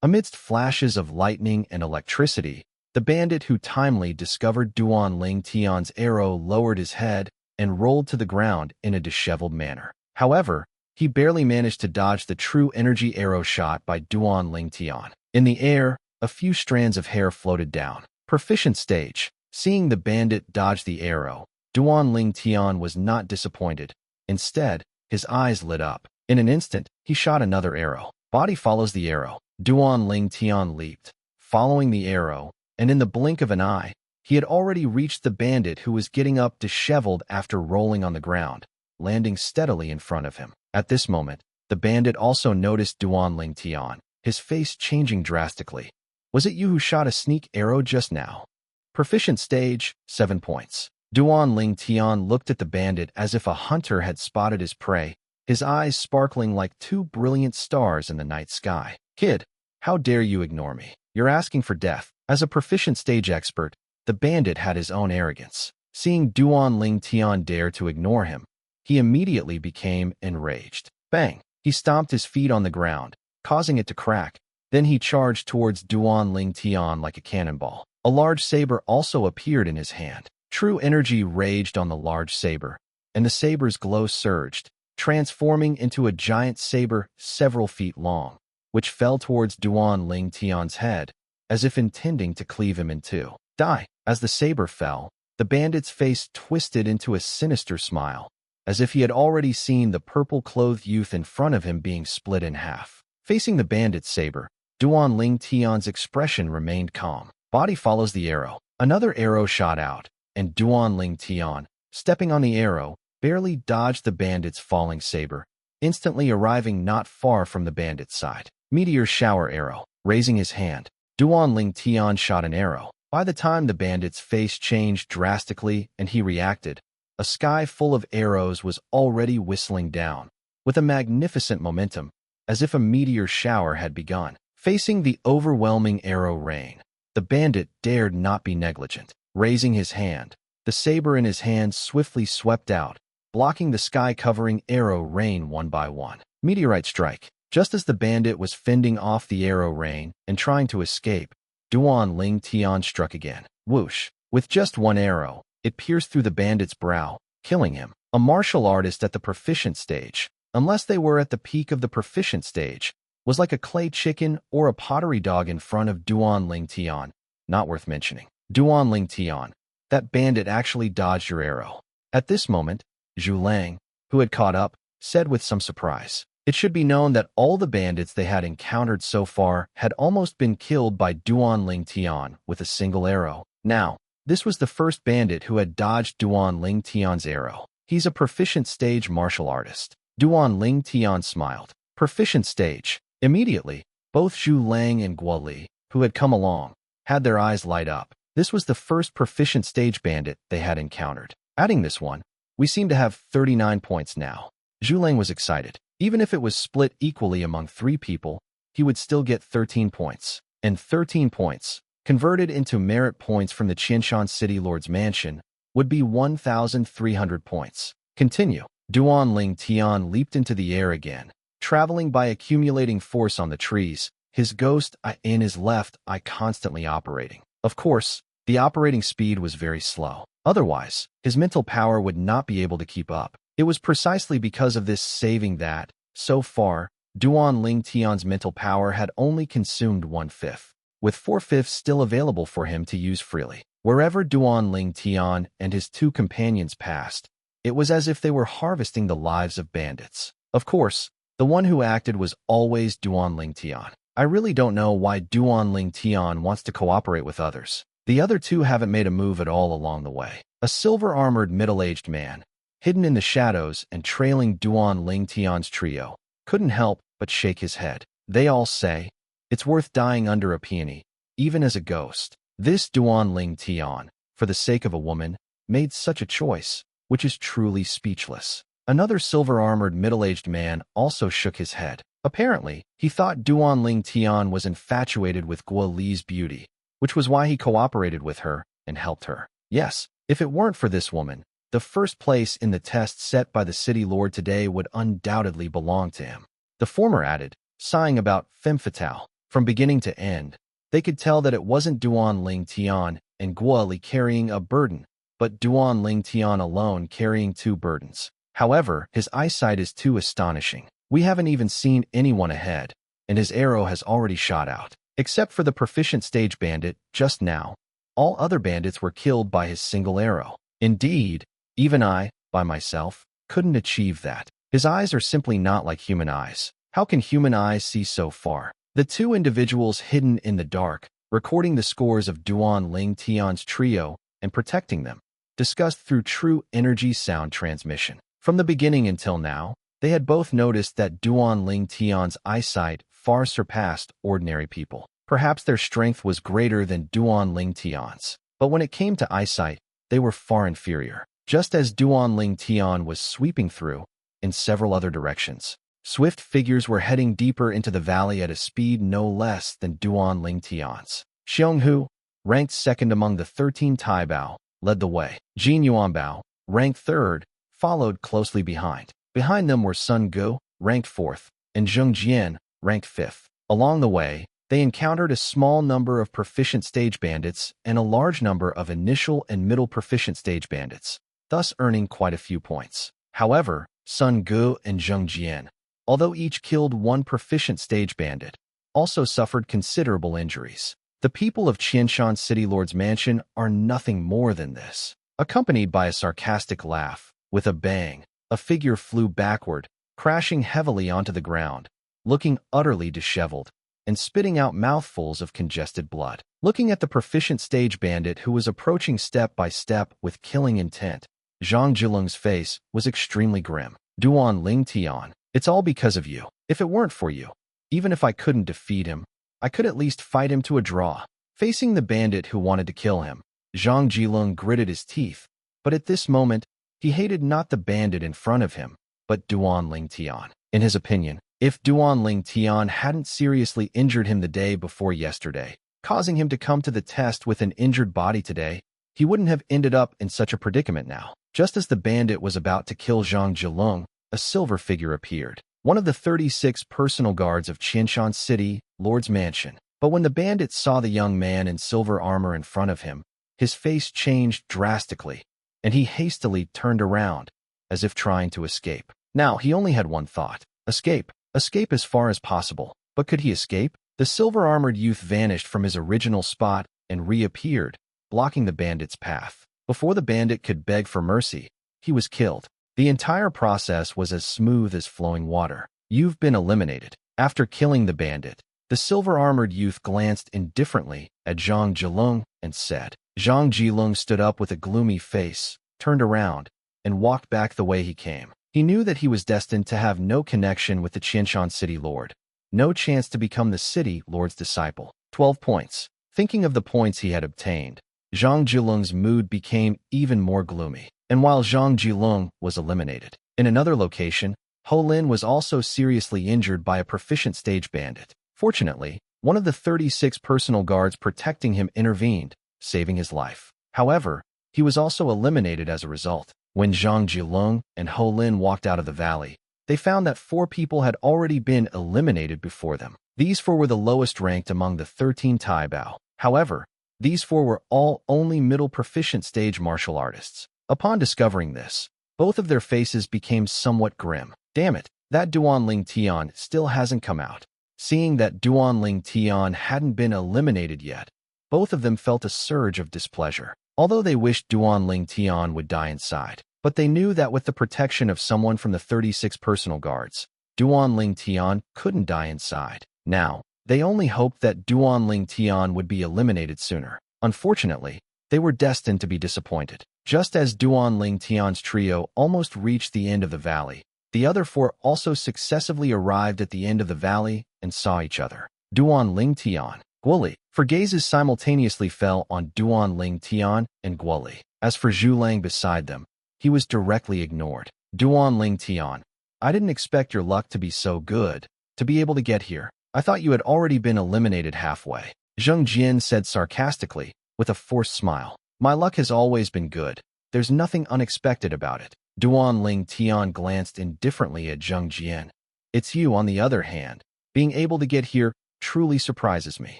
Amidst flashes of lightning and electricity, the bandit who timely discovered Duan Ling Tian's arrow lowered his head and rolled to the ground in a disheveled manner. However, he barely managed to dodge the true energy arrow shot by Duan Ling Tian. In the air, a few strands of hair floated down. Proficient stage. Seeing the bandit dodge the arrow, Duan Ling Tian was not disappointed. Instead, his eyes lit up. In an instant, he shot another arrow. Body follows the arrow. Duan Ling Tian leaped, following the arrow, and in the blink of an eye, he had already reached the bandit who was getting up disheveled after rolling on the ground, landing steadily in front of him. At this moment, the bandit also noticed Duan Ling Tian, his face changing drastically. Was it you who shot a sneak arrow just now? Proficient stage, 7 points. Duan Ling Tian looked at the bandit as if a hunter had spotted his prey, his eyes sparkling like two brilliant stars in the night sky. Kid, how dare you ignore me? You're asking for death. As a proficient stage expert, the bandit had his own arrogance. Seeing Duan Ling Tian dare to ignore him, he immediately became enraged. Bang! He stomped his feet on the ground, causing it to crack. Then he charged towards Duan Ling Tian like a cannonball. A large saber also appeared in his hand. True energy raged on the large saber, and the saber's glow surged, transforming into a giant saber several feet long, which fell towards Duan Ling Tian's head, as if intending to cleave him in two. Die! As the saber fell, the bandit's face twisted into a sinister smile, as if he had already seen the purple-clothed youth in front of him being split in half. Facing the bandit's saber, Duan Ling Tian's expression remained calm. Body follows the arrow. Another arrow shot out, and Duan Ling Tian, stepping on the arrow, barely dodged the bandit's falling saber, instantly arriving not far from the bandit's side. Meteor shower arrow. Raising his hand, Duan Ling Tian shot an arrow. By the time the bandit's face changed drastically and he reacted, a sky full of arrows was already whistling down, with a magnificent momentum, as if a meteor shower had begun. Facing the overwhelming arrow rain, the bandit dared not be negligent. Raising his hand, the saber in his hand swiftly swept out, blocking the sky-covering arrow rain one by one. Meteorite strike. Just as the bandit was fending off the arrow rain and trying to escape, Duan Ling Tian struck again. Whoosh! With just one arrow, it pierced through the bandit's brow, killing him. A martial artist at the proficient stage, unless they were at the peak of the proficient stage, was like a clay chicken or a pottery dog in front of Duan Ling Tian. Not worth mentioning. Duan Ling Tian, that bandit actually dodged your arrow. At this moment, Zhu Lang, who had caught up, said with some surprise. It should be known that all the bandits they had encountered so far had almost been killed by Duan Ling Tian with a single arrow. Now, this was the first bandit who had dodged Duan Ling Tian's arrow. He's a proficient stage martial artist. Duan Ling Tian smiled. Proficient stage. Immediately, both Zhu Lang and Guo Li, who had come along, had their eyes light up. This was the first proficient stage bandit they had encountered. Adding this one, we seem to have 39 points now. Zhu Lang was excited. Even if it was split equally among 3 people, he would still get 13 points. And 13 points, converted into merit points from the Qianshan City Lord's Mansion, would be 1,300 points. Continue. Duan Ling Tian leaped into the air again, traveling by accumulating force on the trees, his ghost eye in his left eye constantly operating. Of course, the operating speed was very slow. Otherwise, his mental power would not be able to keep up. It was precisely because of this saving that, so far, Duan Ling Tian's mental power had only consumed 1/5, with 4/5 still available for him to use freely. Wherever Duan Ling Tian and his 2 companions passed, it was as if they were harvesting the lives of bandits. Of course, the one who acted was always Duan Ling Tian. I really don't know why Duan Ling Tian wants to cooperate with others. The other 2 haven't made a move at all along the way. A silver-armored middle-aged man, hidden in the shadows and trailing Duan Ling Tian's trio, couldn't help but shake his head. They all say, it's worth dying under a peony, even as a ghost. This Duan Ling Tian, for the sake of a woman, made such a choice, which is truly speechless. Another silver-armored middle-aged man also shook his head. Apparently, he thought Duan Ling Tian was infatuated with Guo Li's beauty, which was why he cooperated with her and helped her. Yes, if it weren't for this woman, the first place in the test set by the city lord today would undoubtedly belong to him. The former added, sighing about femme fatale. From beginning to end, they could tell that it wasn't Duan Ling Tian and Guo Li carrying a burden, but Duan Ling Tian alone carrying two burdens. However, his eyesight is too astonishing. We haven't even seen anyone ahead, and his arrow has already shot out. Except for the proficient stage bandit just now, all other bandits were killed by his single arrow. Indeed, even I, by myself, couldn't achieve that. His eyes are simply not like human eyes. How can human eyes see so far? The two individuals hidden in the dark, recording the scores of Duan Ling Tian's trio and protecting them, discussed through true energy sound transmission. From the beginning until now, they had both noticed that Duan Ling Tian's eyesight far surpassed ordinary people. Perhaps their strength was greater than Duan Ling Tian's, but when it came to eyesight, they were far inferior. Just as Duan Ling Tian was sweeping through, in several other directions, swift figures were heading deeper into the valley at a speed no less than Duan Ling Tian's. Xionghu, ranked second among the 13 Taibao, led the way. Jin Yuanbao, ranked third, followed closely behind. Behind them were Sun Gu, ranked fourth, and Zheng Jian, ranked fifth. Along the way, they encountered a small number of proficient stage bandits and a large number of initial and middle proficient stage bandits, thus earning quite a few points. However, Sun Gu and Zheng Jian, although each killed one proficient stage bandit, also suffered considerable injuries. The people of Qianshan City Lord's mansion are nothing more than this. Accompanied by a sarcastic laugh, with a bang, a figure flew backward, crashing heavily onto the ground, looking utterly disheveled, and spitting out mouthfuls of congested blood. Looking at the proficient stage bandit who was approaching step by step with killing intent, Zhang Jilung's face was extremely grim. Duan Ling Tian, it's all because of you. If it weren't for you, even if I couldn't defeat him, I could at least fight him to a draw. Facing the bandit who wanted to kill him, Zhang Jilung gritted his teeth, but at this moment, he hated not the bandit in front of him, but Duan Ling Tian. In his opinion, if Duan Ling Tian hadn't seriously injured him the day before yesterday, causing him to come to the test with an injured body today, he wouldn't have ended up in such a predicament now. Just as the bandit was about to kill Zhang Jilung, a silver figure appeared, one of the 36 personal guards of Qianshan City Lord's mansion. But when the bandit saw the young man in silver armor in front of him, his face changed drastically, and he hastily turned around, as if trying to escape. Now, he only had one thought. Escape. Escape as far as possible. But could he escape? The silver-armored youth vanished from his original spot and reappeared, blocking the bandit's path. Before the bandit could beg for mercy, he was killed. The entire process was as smooth as flowing water. You've been eliminated. After killing the bandit, the silver-armored youth glanced indifferently at Zhang Jilung and said. Zhang Jilung stood up with a gloomy face, turned around, and walked back the way he came. He knew that he was destined to have no connection with the Qianshan City Lord, no chance to become the City Lord's disciple. 12 points. Thinking of the points he had obtained, Zhang Jilung's mood became even more gloomy. And while Zhang Jilung was eliminated, in another location, Ho Lin was also seriously injured by a proficient stage bandit. Fortunately, one of the 36 personal guards protecting him intervened, saving his life. However, he was also eliminated as a result. When Zhang Jilung and Ho Lin walked out of the valley, they found that 4 people had already been eliminated before them. These 4 were the lowest ranked among the 13 Taibao. However, these 4 were all only middle proficient stage martial artists. Upon discovering this, both of their faces became somewhat grim. Damn it, that Duan Ling Tian still hasn't come out. Seeing that Duan Ling Tian hadn't been eliminated yet, both of them felt a surge of displeasure. Although they wished Duan Ling Tian would die inside, but they knew that with the protection of someone from the 36 personal guards, Duan Ling Tian couldn't die inside. Now, they only hoped that Duan Ling Tian would be eliminated sooner. Unfortunately, they were destined to be disappointed. Just as Duan Ling Tian's trio almost reached the end of the valley, the other 4 also successively arrived at the end of the valley and saw each other. Duan Ling Tian, Guo Li. For gazes simultaneously fell on Duan Ling Tian and Guo Li. As for Zhu Lang beside them, he was directly ignored. Duan Ling Tian, I didn't expect your luck to be so good, to be able to get here. I thought you had already been eliminated halfway. Zheng Jian said sarcastically, with a forced smile. My luck has always been good. There's nothing unexpected about it. Duan Ling Tian glanced indifferently at Zheng Jian. It's you, on the other hand. Being able to get here, truly surprises me.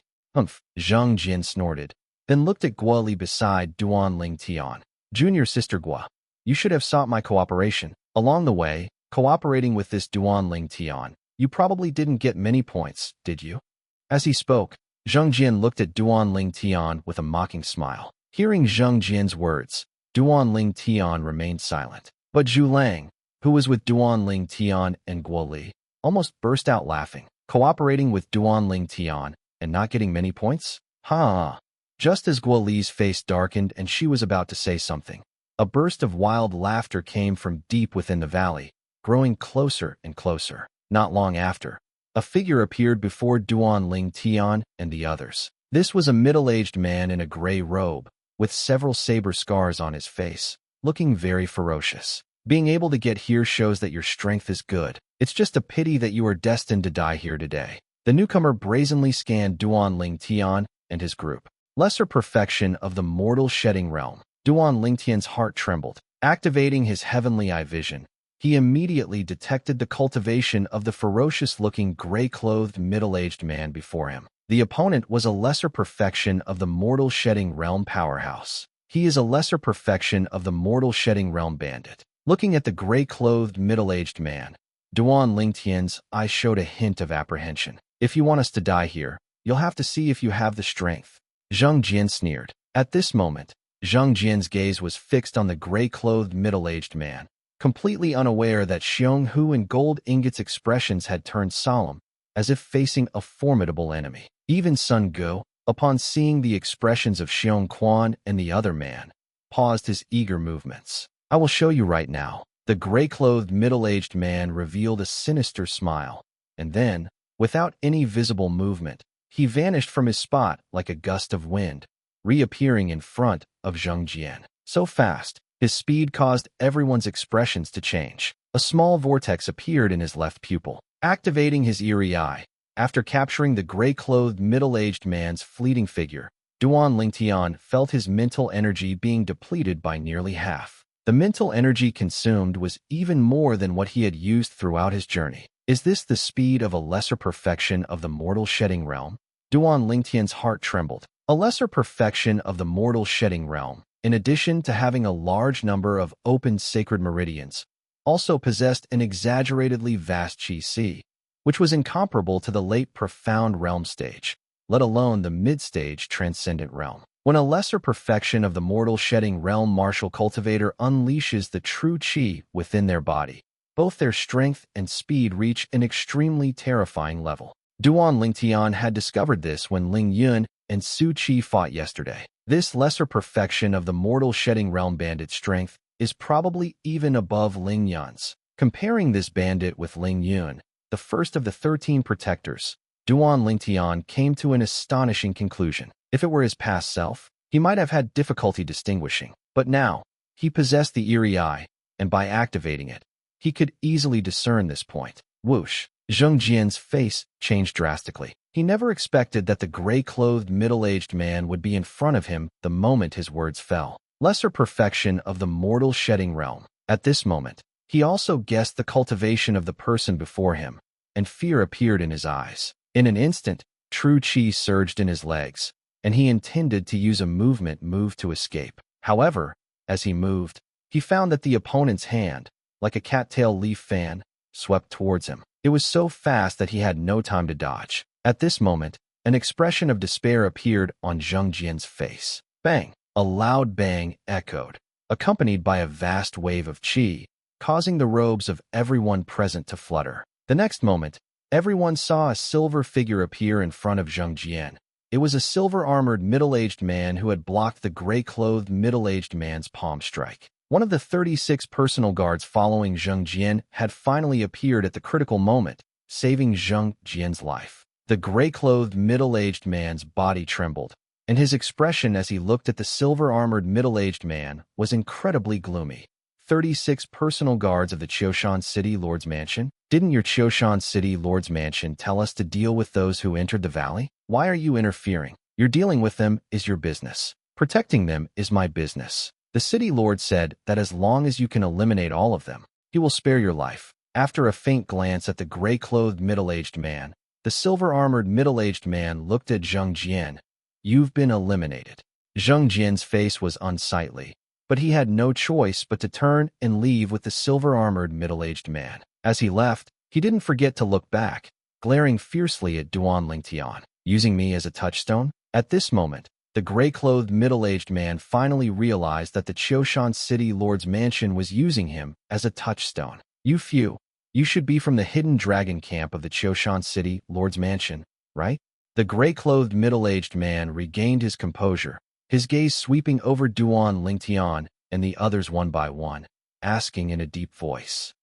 Humph, Zhang Jin snorted, then looked at Guo Li beside Duan Ling Tian. Junior sister Guo, you should have sought my cooperation. Along the way, cooperating with this Duan Ling Tian, you probably didn't get many points, did you? As he spoke, Zhang Jin looked at Duan Ling Tian with a mocking smile. Hearing Zhang Jin's words, Duan Ling Tian remained silent. But Zhu Lang, who was with Duan Ling Tian and Guo Li, almost burst out laughing. Cooperating with Duan Ling Tian and not getting many points? Ha! Just as Guo Li's face darkened and she was about to say something, a burst of wild laughter came from deep within the valley, growing closer and closer. Not long after, a figure appeared before Duan Ling Tian and the others. This was a middle-aged man in a gray robe, with several saber scars on his face, looking very ferocious. Being able to get here shows that your strength is good. It's just a pity that you are destined to die here today. The newcomer brazenly scanned Duan Ling Tian and his group. Lesser perfection of the mortal shedding realm. Duan Ling Tian's heart trembled. Activating his heavenly eye vision, he immediately detected the cultivation of the ferocious-looking gray-clothed middle-aged man before him. The opponent was a lesser perfection of the mortal shedding realm powerhouse. He is a lesser perfection of the mortal shedding realm bandit. Looking at the gray-clothed middle-aged man, Duan Ling Tian's eyes showed a hint of apprehension. If you want us to die here, you'll have to see if you have the strength. Zhang Jin sneered. At this moment, Zhang Jin's gaze was fixed on the gray-clothed middle-aged man, completely unaware that Xiong Hu and Gold Ingot's expressions had turned solemn, as if facing a formidable enemy. Even Sun Go, upon seeing the expressions of Xiong Quan and the other man, paused his eager movements. I will show you right now. The gray-clothed middle-aged man revealed a sinister smile, and then, without any visible movement, he vanished from his spot like a gust of wind, reappearing in front of Zhang Jian. So fast, his speed caused everyone's expressions to change. A small vortex appeared in his left pupil, activating his eerie eye. After capturing the gray-clothed middle-aged man's fleeting figure, Duan Ling Tian felt his mental energy being depleted by nearly half. The mental energy consumed was even more than what he had used throughout his journey. Is this the speed of a lesser perfection of the mortal shedding realm? Duan Ling Tian's heart trembled. A lesser perfection of the mortal shedding realm, in addition to having a large number of open sacred meridians, also possessed an exaggeratedly vast chi, which was incomparable to the late profound realm stage, let alone the mid-stage transcendent realm. When a lesser perfection of the mortal shedding realm martial cultivator unleashes the true chi within their body, both their strength and speed reach an extremely terrifying level. Duan Ling Tian had discovered this when Ling Yun and Su Qi fought yesterday. This lesser perfection of the mortal shedding realm bandit strength is probably even above Ling Yun's. Comparing this bandit with Ling Yun, the first of the 13 protectors, Duan Ling Tian came to an astonishing conclusion. If it were his past self, he might have had difficulty distinguishing. But now, he possessed the eerie eye, and by activating it, he could easily discern this point. Whoosh! Zheng Jian's face changed drastically. He never expected that the gray-clothed middle-aged man would be in front of him the moment his words fell. Lesser perfection of the mortal shedding realm. At this moment, he also guessed the cultivation of the person before him, and fear appeared in his eyes. In an instant, true chi surged in his legs, and he intended to use a movement move to escape. However, as he moved, he found that the opponent's hand, like a cattail leaf fan, swept towards him. It was so fast that he had no time to dodge. At this moment, an expression of despair appeared on Zheng Jian's face. Bang! A loud bang echoed, accompanied by a vast wave of chi, causing the robes of everyone present to flutter. The next moment, everyone saw a silver figure appear in front of Zheng Jian. It was a silver-armored middle-aged man who had blocked the gray-clothed middle-aged man's palm strike. One of the 36 personal guards following Zheng Jian had finally appeared at the critical moment, saving Zheng Jian's life. The gray-clothed middle-aged man's body trembled, and his expression as he looked at the silver-armored middle-aged man was incredibly gloomy. 36 personal guards of the Qiushan City Lord's Mansion? Didn't your Qiushan City Lord's Mansion tell us to deal with those who entered the valley? Why are you interfering? Your dealing with them is your business. Protecting them is my business. The city lord said that as long as you can eliminate all of them, he will spare your life. After a faint glance at the gray-clothed middle-aged man, The silver-armored middle-aged man looked at Zheng Jian. You've been eliminated. Zheng Jian's face was unsightly, but he had no choice but to turn and leave with the silver-armored middle-aged man. As he left, he didn't forget to look back, glaring fiercely at Duan Lingtian. Using me as a touchstone? At this moment, the gray-clothed middle-aged man finally realized that the Qiushan City Lord's mansion was using him as a touchstone. You should be from the hidden dragon camp of the Qiushan City Lord's mansion, right? The gray-clothed middle-aged man regained his composure, his gaze sweeping over Duan Lingtian and the others one by one, asking in a deep voice.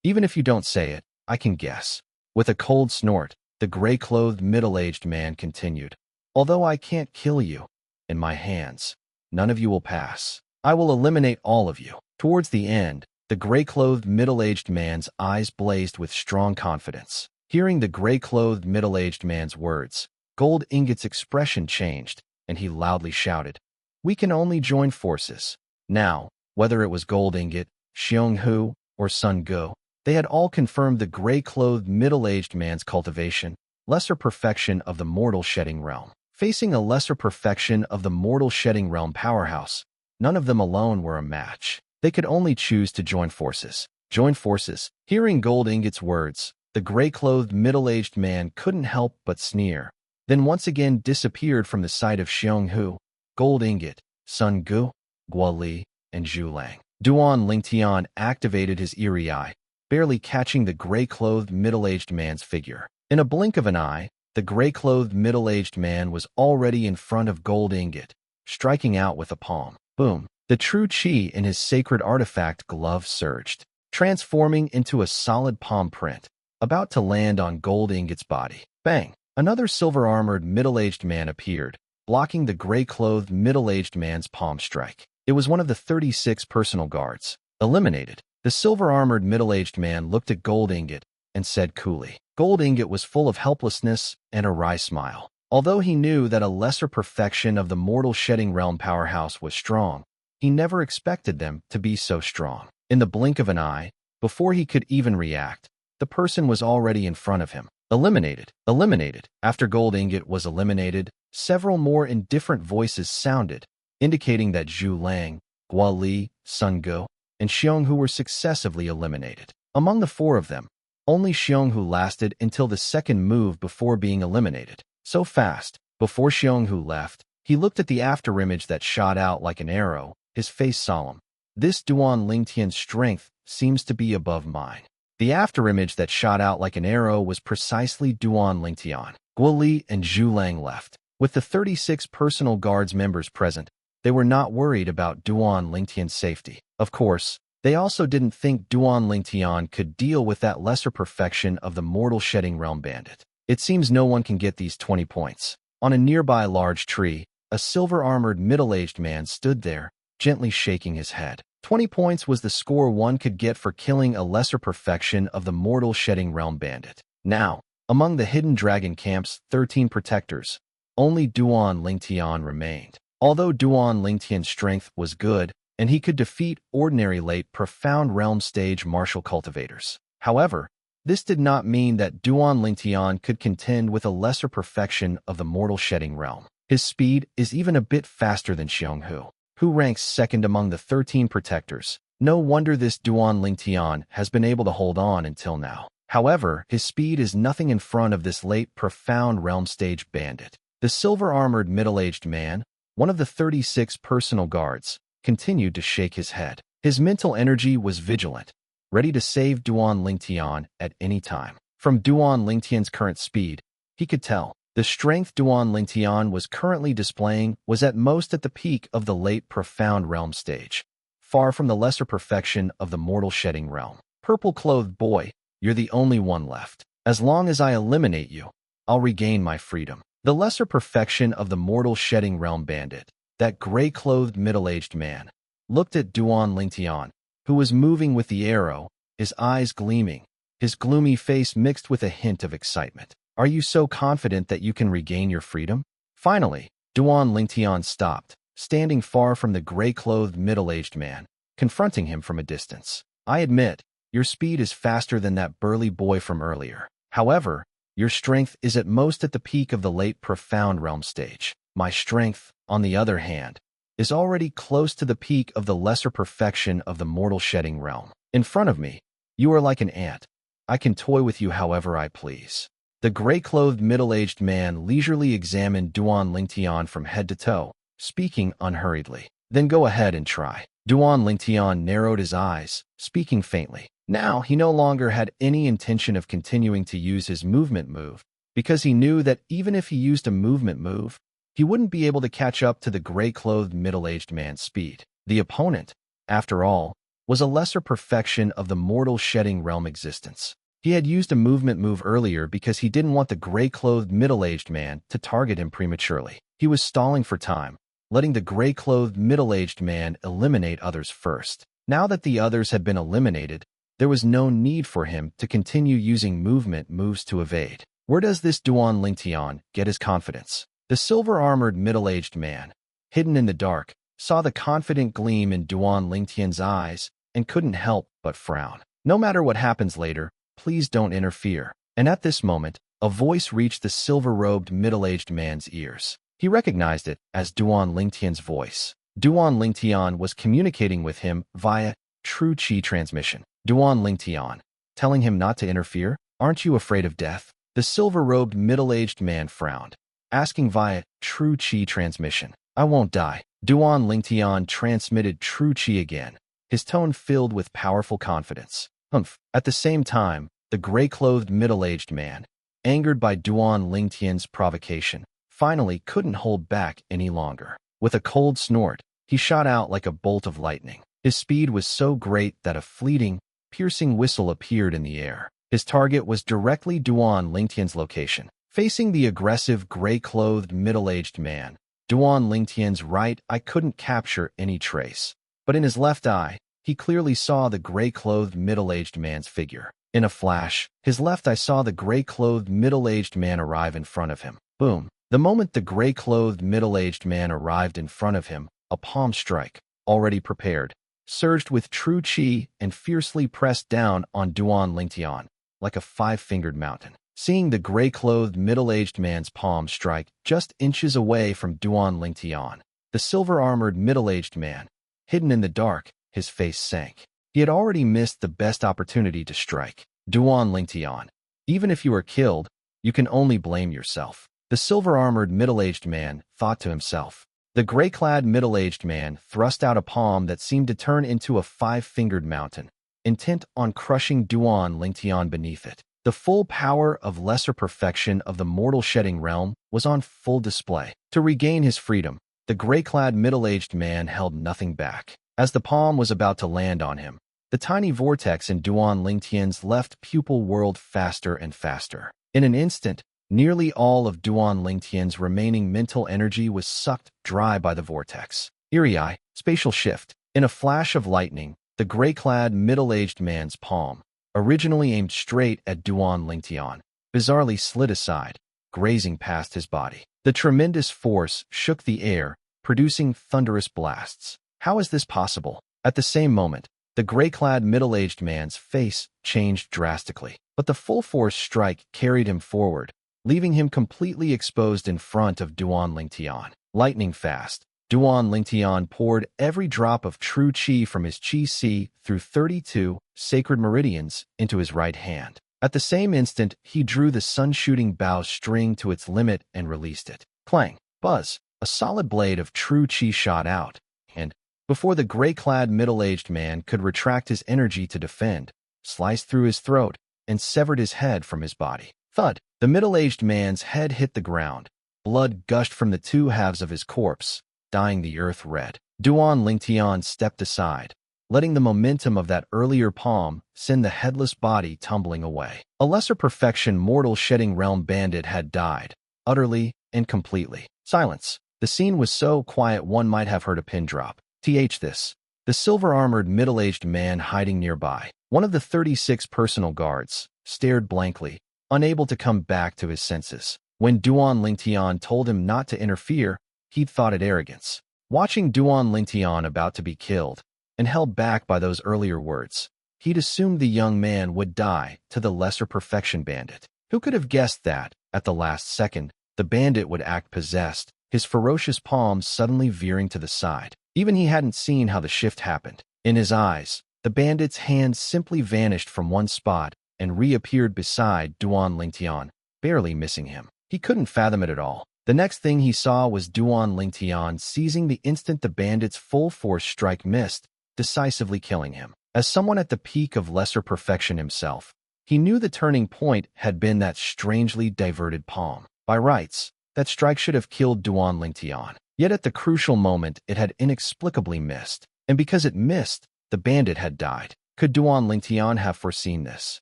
Even if you don't say it, I can guess. With a cold snort, the gray-clothed middle-aged man continued. Although I can't kill you, in my hands, none of you will pass. I will eliminate all of you. Towards the end, the gray-clothed middle-aged man's eyes blazed with strong confidence. Hearing the gray-clothed middle-aged man's words, Gold Ingot's expression changed, and he loudly shouted, "We can only join forces." Now, whether it was Gold Ingot, Xionghu, or Sun Gu, they had all confirmed the gray-clothed middle-aged man's cultivation, lesser perfection of the mortal shedding realm. Facing a lesser perfection of the mortal shedding realm powerhouse, none of them alone were a match. They could only choose to join forces. Join forces. Hearing Gold Ingot's words, the gray-clothed middle-aged man couldn't help but sneer, then once again disappeared from the sight of Xionghu, Gold Ingot, Sun Gu, Guo Li, and Zhu Lang. Duan Lingtian activated his eerie eye, barely catching the gray-clothed middle-aged man's figure. In a blink of an eye, the gray-clothed middle-aged man was already in front of Gold Ingot, striking out with a palm. Boom! The true chi in his sacred artifact glove surged, transforming into a solid palm print, about to land on Gold Ingot's body. Bang! Another silver-armored middle-aged man appeared, blocking the gray-clothed middle-aged man's palm strike. It was one of the 36 personal guards. Eliminated. The silver-armored middle-aged man looked at Gold Ingot and said coolly. Gold Ingot was full of helplessness and a wry smile. Although he knew that a lesser perfection of the mortal shedding realm powerhouse was strong, he never expected them to be so strong. In the blink of an eye, before he could even react, the person was already in front of him. Eliminated. Eliminated. After Gold Ingot was eliminated, several more indifferent voices sounded, indicating that Zhu Lang, Guo Li, Sun Gu, and Xionghu were successively eliminated. Among the four of them, only Xionghu lasted until the second move before being eliminated. So fast, before Xionghu left, he looked at the afterimage that shot out like an arrow, his face solemn. This Duan Lingtian's strength seems to be above mine. The afterimage that shot out like an arrow was precisely Duan Lingtian. Guo Li and Zhu Lang left. With the 36 personal guards members present, they were not worried about Duan Lingtian's safety. Of course, they also didn't think Duan Lingtian could deal with that lesser perfection of the mortal shedding realm bandit. It seems no one can get these 20 points. On a nearby large tree, a silver-armored middle-aged man stood there, gently shaking his head. 20 points was the score one could get for killing a lesser perfection of the mortal shedding realm bandit. Now, among the hidden dragon camp's 13 protectors, only Duan Lingtian remained. Although Duan Lingtian's strength was good, and he could defeat ordinary late profound realm stage martial cultivators. However, this did not mean that Duan Lingtian could contend with a lesser perfection of the mortal shedding realm. His speed is even a bit faster than Xionghu, who ranks second among the 13 protectors. No wonder this Duan Lingtian has been able to hold on until now. However, his speed is nothing in front of this late profound realm stage bandit. The silver-armored middle-aged man, one of the 36 personal guards, continued to shake his head. His mental energy was vigilant, ready to save Duan Lingtian at any time. From Duan Lingtian's current speed, he could tell the strength Duan Lingtian was currently displaying was at most at the peak of the late profound realm stage, far from the lesser perfection of the mortal shedding realm. Purple-clothed boy, you're the only one left. As long as I eliminate you, I'll regain my freedom. The lesser perfection of the mortal shedding realm bandit, that gray-clothed middle-aged man, looked at Duan Lingtian, who was moving with the arrow, his eyes gleaming, his gloomy face mixed with a hint of excitement. Are you so confident that you can regain your freedom? Finally, Duan Lingtian stopped, standing far from the gray-clothed middle-aged man, confronting him from a distance. I admit, your speed is faster than that burly boy from earlier. However, Your strength is at most at the peak of the late profound realm stage. My strength, on the other hand, is already close to the peak of the lesser perfection of the mortal shedding realm. In front of me, you are like an ant. I can toy with you however I please. The gray-clothed middle-aged man leisurely examined Duan Lingtian from head to toe, speaking unhurriedly. Then go ahead and try. Duan Lingtian narrowed his eyes, speaking faintly. Now he no longer had any intention of continuing to use his movement move, because he knew that even if he used a movement move, he wouldn't be able to catch up to the gray-clothed middle-aged man's speed. The opponent, after all, was a lesser perfection of the mortal shedding realm existence. He had used a movement move earlier because he didn't want the gray-clothed middle-aged man to target him prematurely. He was stalling for time, letting the gray-clothed middle-aged man eliminate others first. Now that the others had been eliminated, there was no need for him to continue using movement moves to evade. Where does this Duan Lingtian get his confidence? The silver-armored middle-aged man, hidden in the dark, saw the confident gleam in Duan Lingtian's eyes and couldn't help but frown. No matter what happens later, please don't interfere. And at this moment, a voice reached the silver-robed middle-aged man's ears. He recognized it as Duan Lingtian's voice. Duan Lingtian was communicating with him via true chi transmission. Duan Lingtian, telling him not to interfere? Aren't you afraid of death? The silver-robed middle-aged man frowned, asking via true chi transmission. I won't die. Duan Lingtian transmitted true chi again, his tone filled with powerful confidence. Humph. At the same time, the gray-clothed middle-aged man, angered by Duan Lingtian's provocation, finally couldn't hold back any longer. With a cold snort, he shot out like a bolt of lightning. His speed was so great that a fleeting, piercing whistle appeared in the air. His target was directly Duan Lingtian's location. Facing the aggressive gray-clothed middle-aged man, Duan Lingtian's right eye couldn't capture any trace, but in his left eye, he clearly saw the gray-clothed middle-aged man's figure. In a flash, his left eye saw the gray-clothed middle-aged man arrive in front of him. Boom. The moment the gray-clothed middle-aged man arrived in front of him, a palm strike, already prepared, surged with true chi and fiercely pressed down on Duan Lingtian, like a five-fingered mountain. Seeing the gray-clothed middle-aged man's palm strike just inches away from Duan Lingtian, the silver-armored middle-aged man, hidden in the dark, his face sank. He had already missed the best opportunity to strike. Duan Lingtian, even if you are killed, you can only blame yourself. The silver-armored middle-aged man thought to himself. The gray-clad middle-aged man thrust out a palm that seemed to turn into a five-fingered mountain, intent on crushing Duan Lingtian beneath it. The full power of lesser perfection of the mortal shedding realm was on full display. To regain his freedom, the gray-clad middle-aged man held nothing back. As the palm was about to land on him, the tiny vortex in Duan Lingtian's left pupil whirled faster and faster. In an instant, nearly all of Duan Lingtian's remaining mental energy was sucked dry by the vortex. Eerie-eye, spatial shift. In a flash of lightning, the gray-clad middle-aged man's palm, originally aimed straight at Duan Lingtian, bizarrely slid aside, grazing past his body. The tremendous force shook the air, producing thunderous blasts. How is this possible? At the same moment, the gray-clad middle-aged man's face changed drastically, but the full-force strike carried him forward, leaving him completely exposed in front of Duan Lingtian. Lightning fast, Duan Lingtian poured every drop of true chi from his chi si through 32 sacred meridians into his right hand. At the same instant, he drew the sun-shooting bow string to its limit and released it. Clang! Buzz! A solid blade of true chi shot out, and, before the gray-clad middle-aged man could retract his energy to defend, sliced through his throat and severed his head from his body. Thud! The middle-aged man's head hit the ground. Blood gushed from the two halves of his corpse, dyeing the earth red. Duan Lingtian stepped aside, letting the momentum of that earlier palm send the headless body tumbling away. A lesser perfection mortal shedding realm bandit had died, utterly and completely. Silence. The scene was so quiet one might have heard a pin drop. This. The silver-armored middle-aged man hiding nearby, one of the 36 personal guards, stared blankly, unable to come back to his senses. When Duan Lingtian told him not to interfere, he'd thought it arrogance. Watching Duan Lingtian about to be killed, and held back by those earlier words, he'd assumed the young man would die to the lesser perfection bandit. Who could have guessed that, at the last second, the bandit would act possessed, his ferocious palms suddenly veering to the side. Even he hadn't seen how the shift happened. In his eyes, the bandit's hand simply vanished from one spot and reappeared beside Duan Lingtian, barely missing him. He couldn't fathom it at all. The next thing he saw was Duan Lingtian seizing the instant the bandit's full-force strike missed, decisively killing him. As someone at the peak of lesser perfection himself, he knew the turning point had been that strangely diverted palm. By rights, that strike should have killed Duan Lingtian. Yet at the crucial moment, it had inexplicably missed. And because it missed, the bandit had died. Could Duan Lingtian have foreseen this?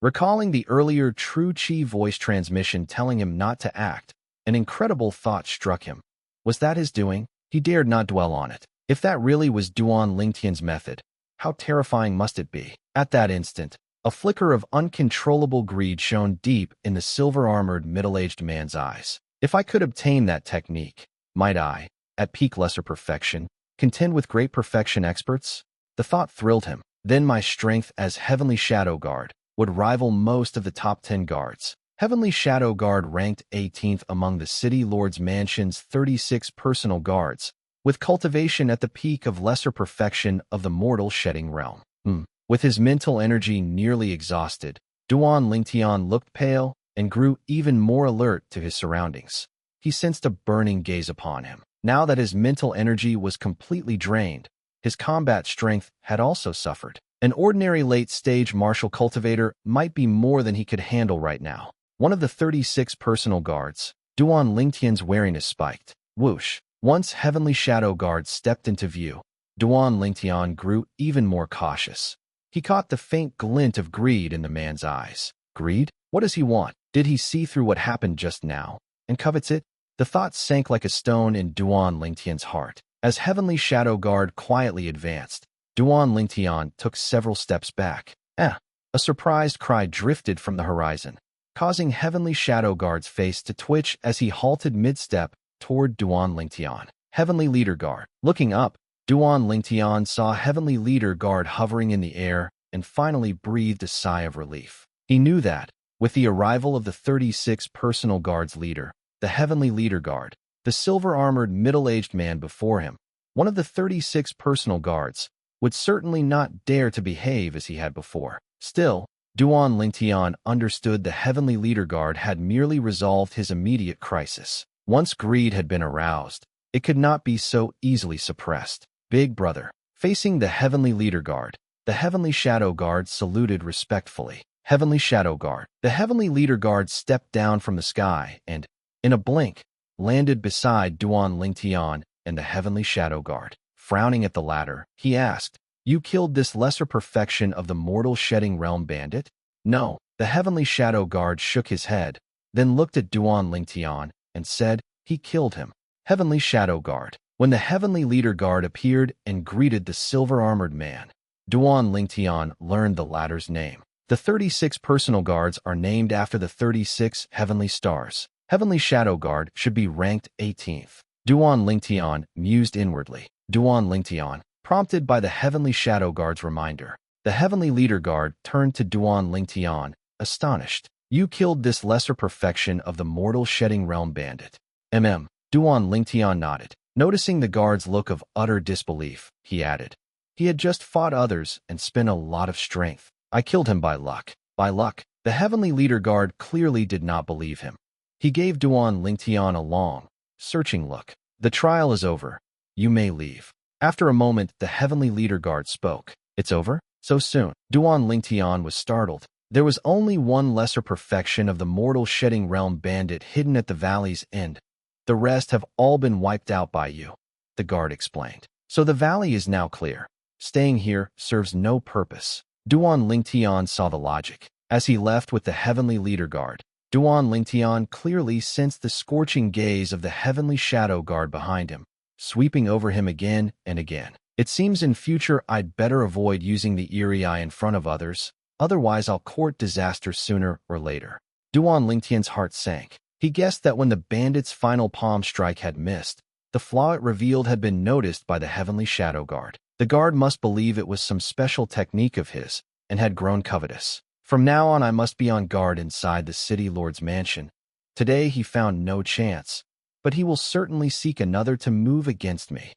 Recalling the earlier True Chi voice transmission telling him not to act, an incredible thought struck him. Was that his doing? He dared not dwell on it. If that really was Duan Lingtian's method, how terrifying must it be? At that instant, a flicker of uncontrollable greed shone deep in the silver-armored middle-aged man's eyes. If I could obtain that technique, might I, at peak lesser perfection, contend with great perfection experts? The thought thrilled him. Then my strength as Heavenly Shadow Guard would rival most of the top 10 guards. Heavenly Shadow Guard ranked 18th among the City Lord's Mansion's 36 personal guards, with cultivation at the peak of lesser perfection of the mortal shedding realm. With his mental energy nearly exhausted, Duan Lingtian looked pale and grew even more alert to his surroundings. He sensed a burning gaze upon him. Now that his mental energy was completely drained, his combat strength had also suffered. An ordinary late-stage martial cultivator might be more than he could handle right now. One of the 36 personal guards, Duan Lingtian's wariness spiked. Whoosh! Once Heavenly Shadow Guard stepped into view, Duan Lingtian grew even more cautious. He caught the faint glint of greed in the man's eyes. Greed? What does he want? Did he see through what happened just now and covets it? The thought sank like a stone in Duan Lingtian's heart. As Heavenly Shadow Guard quietly advanced, Duan Lingtian took several steps back. A surprised cry drifted from the horizon, causing Heavenly Shadow Guard's face to twitch as he halted mid-step toward Duan Lingtian. Heavenly Leader Guard. Looking up, Duan Lingtian saw Heavenly Leader Guard hovering in the air and finally breathed a sigh of relief. He knew that, with the arrival of the 36 personal guards leader, the Heavenly Leader Guard, the silver-armored middle-aged man before him, one of the 36 personal guards, would certainly not dare to behave as he had before. Still, Duan Lingtian understood the Heavenly Leader Guard had merely resolved his immediate crisis. Once greed had been aroused, it could not be so easily suppressed. Big Brother. Facing the Heavenly Leader Guard, the Heavenly Shadow Guard saluted respectfully. Heavenly Shadow Guard. The Heavenly Leader Guard stepped down from the sky and, in a blink, landed beside Duan Lingtian and the Heavenly Shadow Guard. Frowning at the latter, he asked, "You killed this lesser perfection of the mortal shedding realm bandit?" "No." The Heavenly Shadow Guard shook his head, then looked at Duan Lingtian and said, "He killed him." Heavenly Shadow Guard. When the Heavenly Leader Guard appeared and greeted the silver-armored man, Duan Lingtian learned the latter's name. The 36 personal guards are named after the 36 heavenly stars. Heavenly Shadow Guard should be ranked 18th. Duan Lingtian mused inwardly. Duan Lingtian, prompted by the Heavenly Shadow Guard's reminder. The Heavenly Leader Guard turned to Duan Lingtian, astonished. "You killed this lesser perfection of the mortal shedding realm bandit." Duan Lingtian nodded. Noticing the guard's look of utter disbelief, he added, "He had just fought others and spent a lot of strength. I killed him by luck." By luck? The Heavenly Leader Guard clearly did not believe him. He gave Duan Lingtian a long, searching look. "The trial is over. You may leave." After a moment, the Heavenly Leader Guard spoke. "It's over? So soon?" Duan Lingtian was startled. There was only one lesser perfection of the mortal shedding realm bandit hidden at the valley's end. "The rest have all been wiped out by you," the guard explained. "So the valley is now clear. Staying here serves no purpose." Duan Lingtian saw the logic. As he left with the Heavenly Leader Guard, Duan Lingtian clearly sensed the scorching gaze of the Heavenly Shadow Guard behind him, sweeping over him again and again. "It seems in future I'd better avoid using the eerie eye in front of others, otherwise I'll court disaster sooner or later." Duan Lingtian's heart sank. He guessed that when the bandit's final palm strike had missed, the flaw it revealed had been noticed by the Heavenly Shadow Guard. The guard must believe it was some special technique of his and had grown covetous. From now on, I must be on guard inside the city lord's mansion. Today he found no chance, but he will certainly seek another to move against me.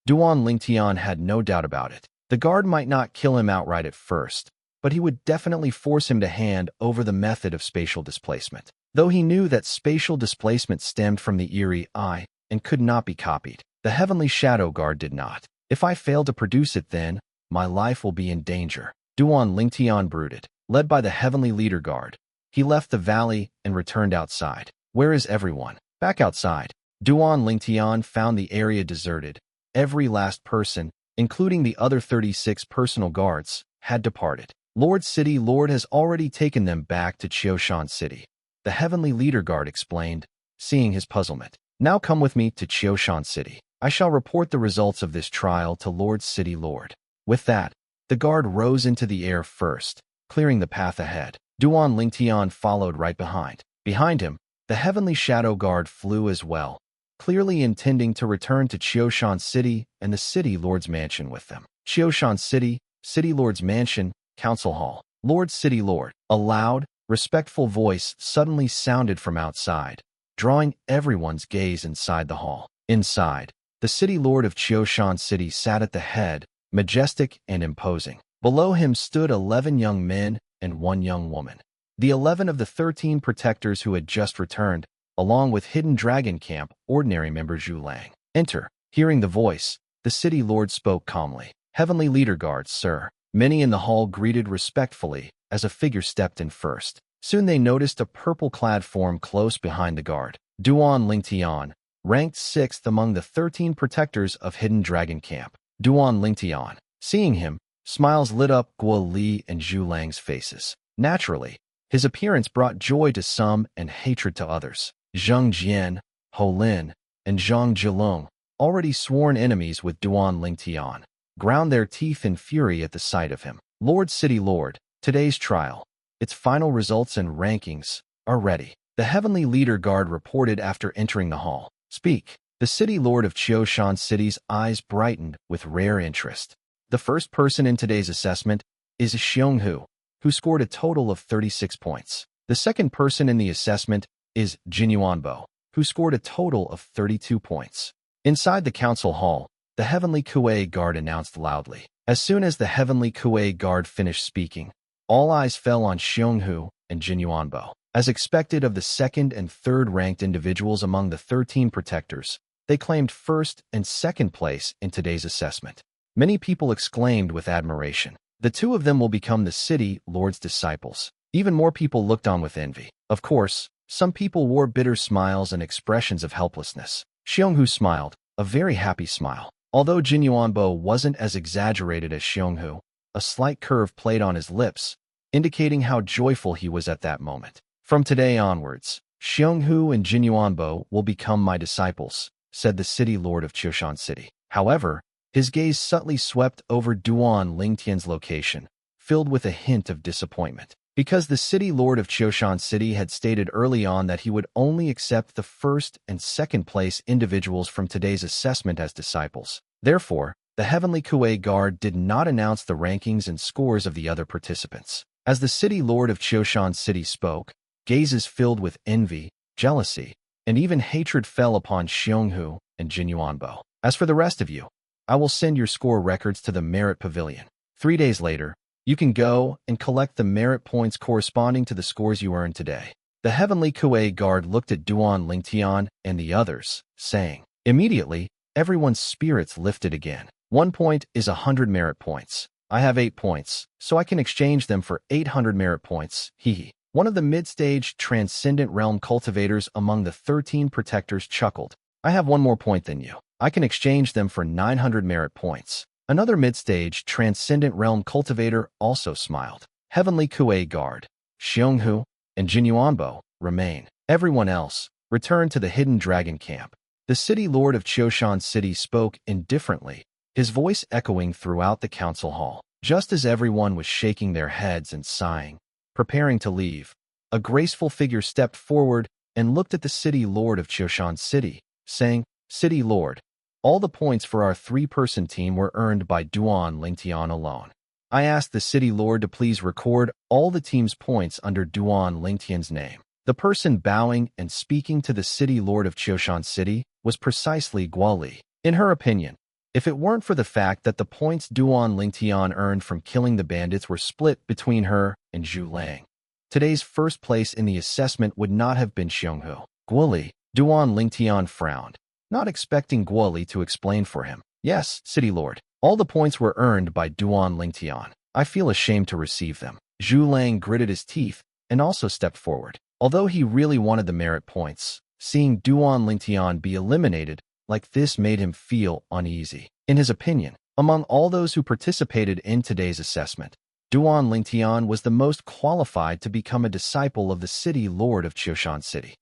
Duan Lingtian had no doubt about it. The guard might not kill him outright at first, but he would definitely force him to hand over the method of spatial displacement. Though he knew that spatial displacement stemmed from the eerie eye and could not be copied, the heavenly shadow guard did not. If I fail to produce it, then my life will be in danger. Duan Lingtian brooded. Led by the heavenly leader guard, he left the valley and returned outside. Where is everyone? Back outside. Duan Lingtian found the area deserted. Every last person, including the other 36 personal guards, had departed. Lord City Lord has already taken them back to Qiushan City. The heavenly leader guard explained, seeing his puzzlement. Now come with me to Qiushan City. I shall report the results of this trial to Lord City Lord. With that, the guard rose into the air first, clearing the path ahead. Duan Lingtian followed right behind. Behind him, the heavenly shadow guard flew as well, clearly intending to return to Qiushan City and the city lord's mansion with them. Qiushan City, city lord's mansion, council hall. Lord City Lord. A loud, respectful voice suddenly sounded from outside, drawing everyone's gaze inside the hall. Inside, the city lord of Qiushan City sat at the head, majestic and imposing. Below him stood 11 young men and 1 young woman. The 11 of the 13 protectors who had just returned, along with Hidden Dragon Camp ordinary member Zhu Lang. Enter. Hearing the voice, the city lord spoke calmly. Heavenly leader guards, sir. Many in the hall greeted respectfully as a figure stepped in first. Soon they noticed a purple-clad form close behind the guard. Duan Lingtian, ranked 6th among the 13 protectors of Hidden Dragon Camp. Duan Lingtian. Seeing him, smiles lit up Guo Li and Zhu Lang's faces. Naturally, his appearance brought joy to some and hatred to others. Zheng Jian, Ho Lin, and Zhang Zhilong, already sworn enemies with Duan Lingtian, ground their teeth in fury at the sight of him. Lord City Lord, today's trial, its final results and rankings, are ready. The heavenly leader guard reported after entering the hall. Speak. The city lord of Qiushan City's eyes brightened with rare interest. The first person in today's assessment is Xionghu, who scored a total of 36 points. The second person in the assessment is Jinyuanbo, who scored a total of 32 points. Inside the council hall, the heavenly Kuei guard announced loudly. As soon as the heavenly Kuei guard finished speaking, all eyes fell on Xionghu and Jinyuanbo. As expected of the second and third ranked individuals among the 13 protectors, they claimed first and second place in today's assessment. Many people exclaimed with admiration. The two of them will become the city lord's disciples. Even more people looked on with envy. Of course, some people wore bitter smiles and expressions of helplessness. Xionghu smiled, a very happy smile. Although Jinyuanbo wasn't as exaggerated as Xionghu, a slight curve played on his lips, indicating how joyful he was at that moment. From today onwards, Xionghu and Jinyuanbo will become my disciples, said the city lord of Qiushan City. However, his gaze subtly swept over Duan Lingtian's location, filled with a hint of disappointment. Because the city lord of Qiushan City had stated early on that he would only accept the first and second place individuals from today's assessment as disciples. Therefore, the heavenly Kuei guard did not announce the rankings and scores of the other participants. As the city lord of Qiushan City spoke, gazes filled with envy, jealousy, and even hatred fell upon Xionghu and Jinyuanbo. As for the rest of you, I will send your score records to the Merit Pavilion. 3 days later, you can go and collect the merit points corresponding to the scores you earned today. The heavenly Kuei guard looked at Duan Lingtian and the others, saying. Immediately, everyone's spirits lifted again. 1 point is 100 merit points. I have 8 points, so I can exchange them for 800 merit points. Hehe. One of the mid-stage transcendent realm cultivators among the 13 protectors chuckled. I have 1 more point than you. I can exchange them for 900 merit points. Another mid-stage transcendent realm cultivator also smiled. Heavenly Kuei guard, Xionghu, and Jinyuanbo remain. Everyone else returned to the Hidden Dragon Camp. The city lord of Qiushan City spoke indifferently, his voice echoing throughout the council hall. Just as everyone was shaking their heads and sighing, preparing to leave, a graceful figure stepped forward and looked at the city lord of Qiushan City, saying, City Lord, all the points for our 3-person team were earned by Duan Lingtian alone. I asked the city lord to please record all the team's points under Duan Lingtian's name. The person bowing and speaking to the city lord of Qiushan City was precisely Guo Li. In her opinion, if it weren't for the fact that the points Duan Lingtian earned from killing the bandits were split between her and Zhu Lang, today's first place in the assessment would not have been Xionghu. Guo Li, Duan Lingtian frowned, not expecting Guo Li to explain for him. Yes, city lord, all the points were earned by Duan Lingtian. I feel ashamed to receive them. Zhu Lang gritted his teeth and also stepped forward. Although he really wanted the merit points, seeing Duan Lingtian be eliminated like this made him feel uneasy. In his opinion, among all those who participated in today's assessment, Duan Lingtian was the most qualified to become a disciple of the city lord of Qiushan City.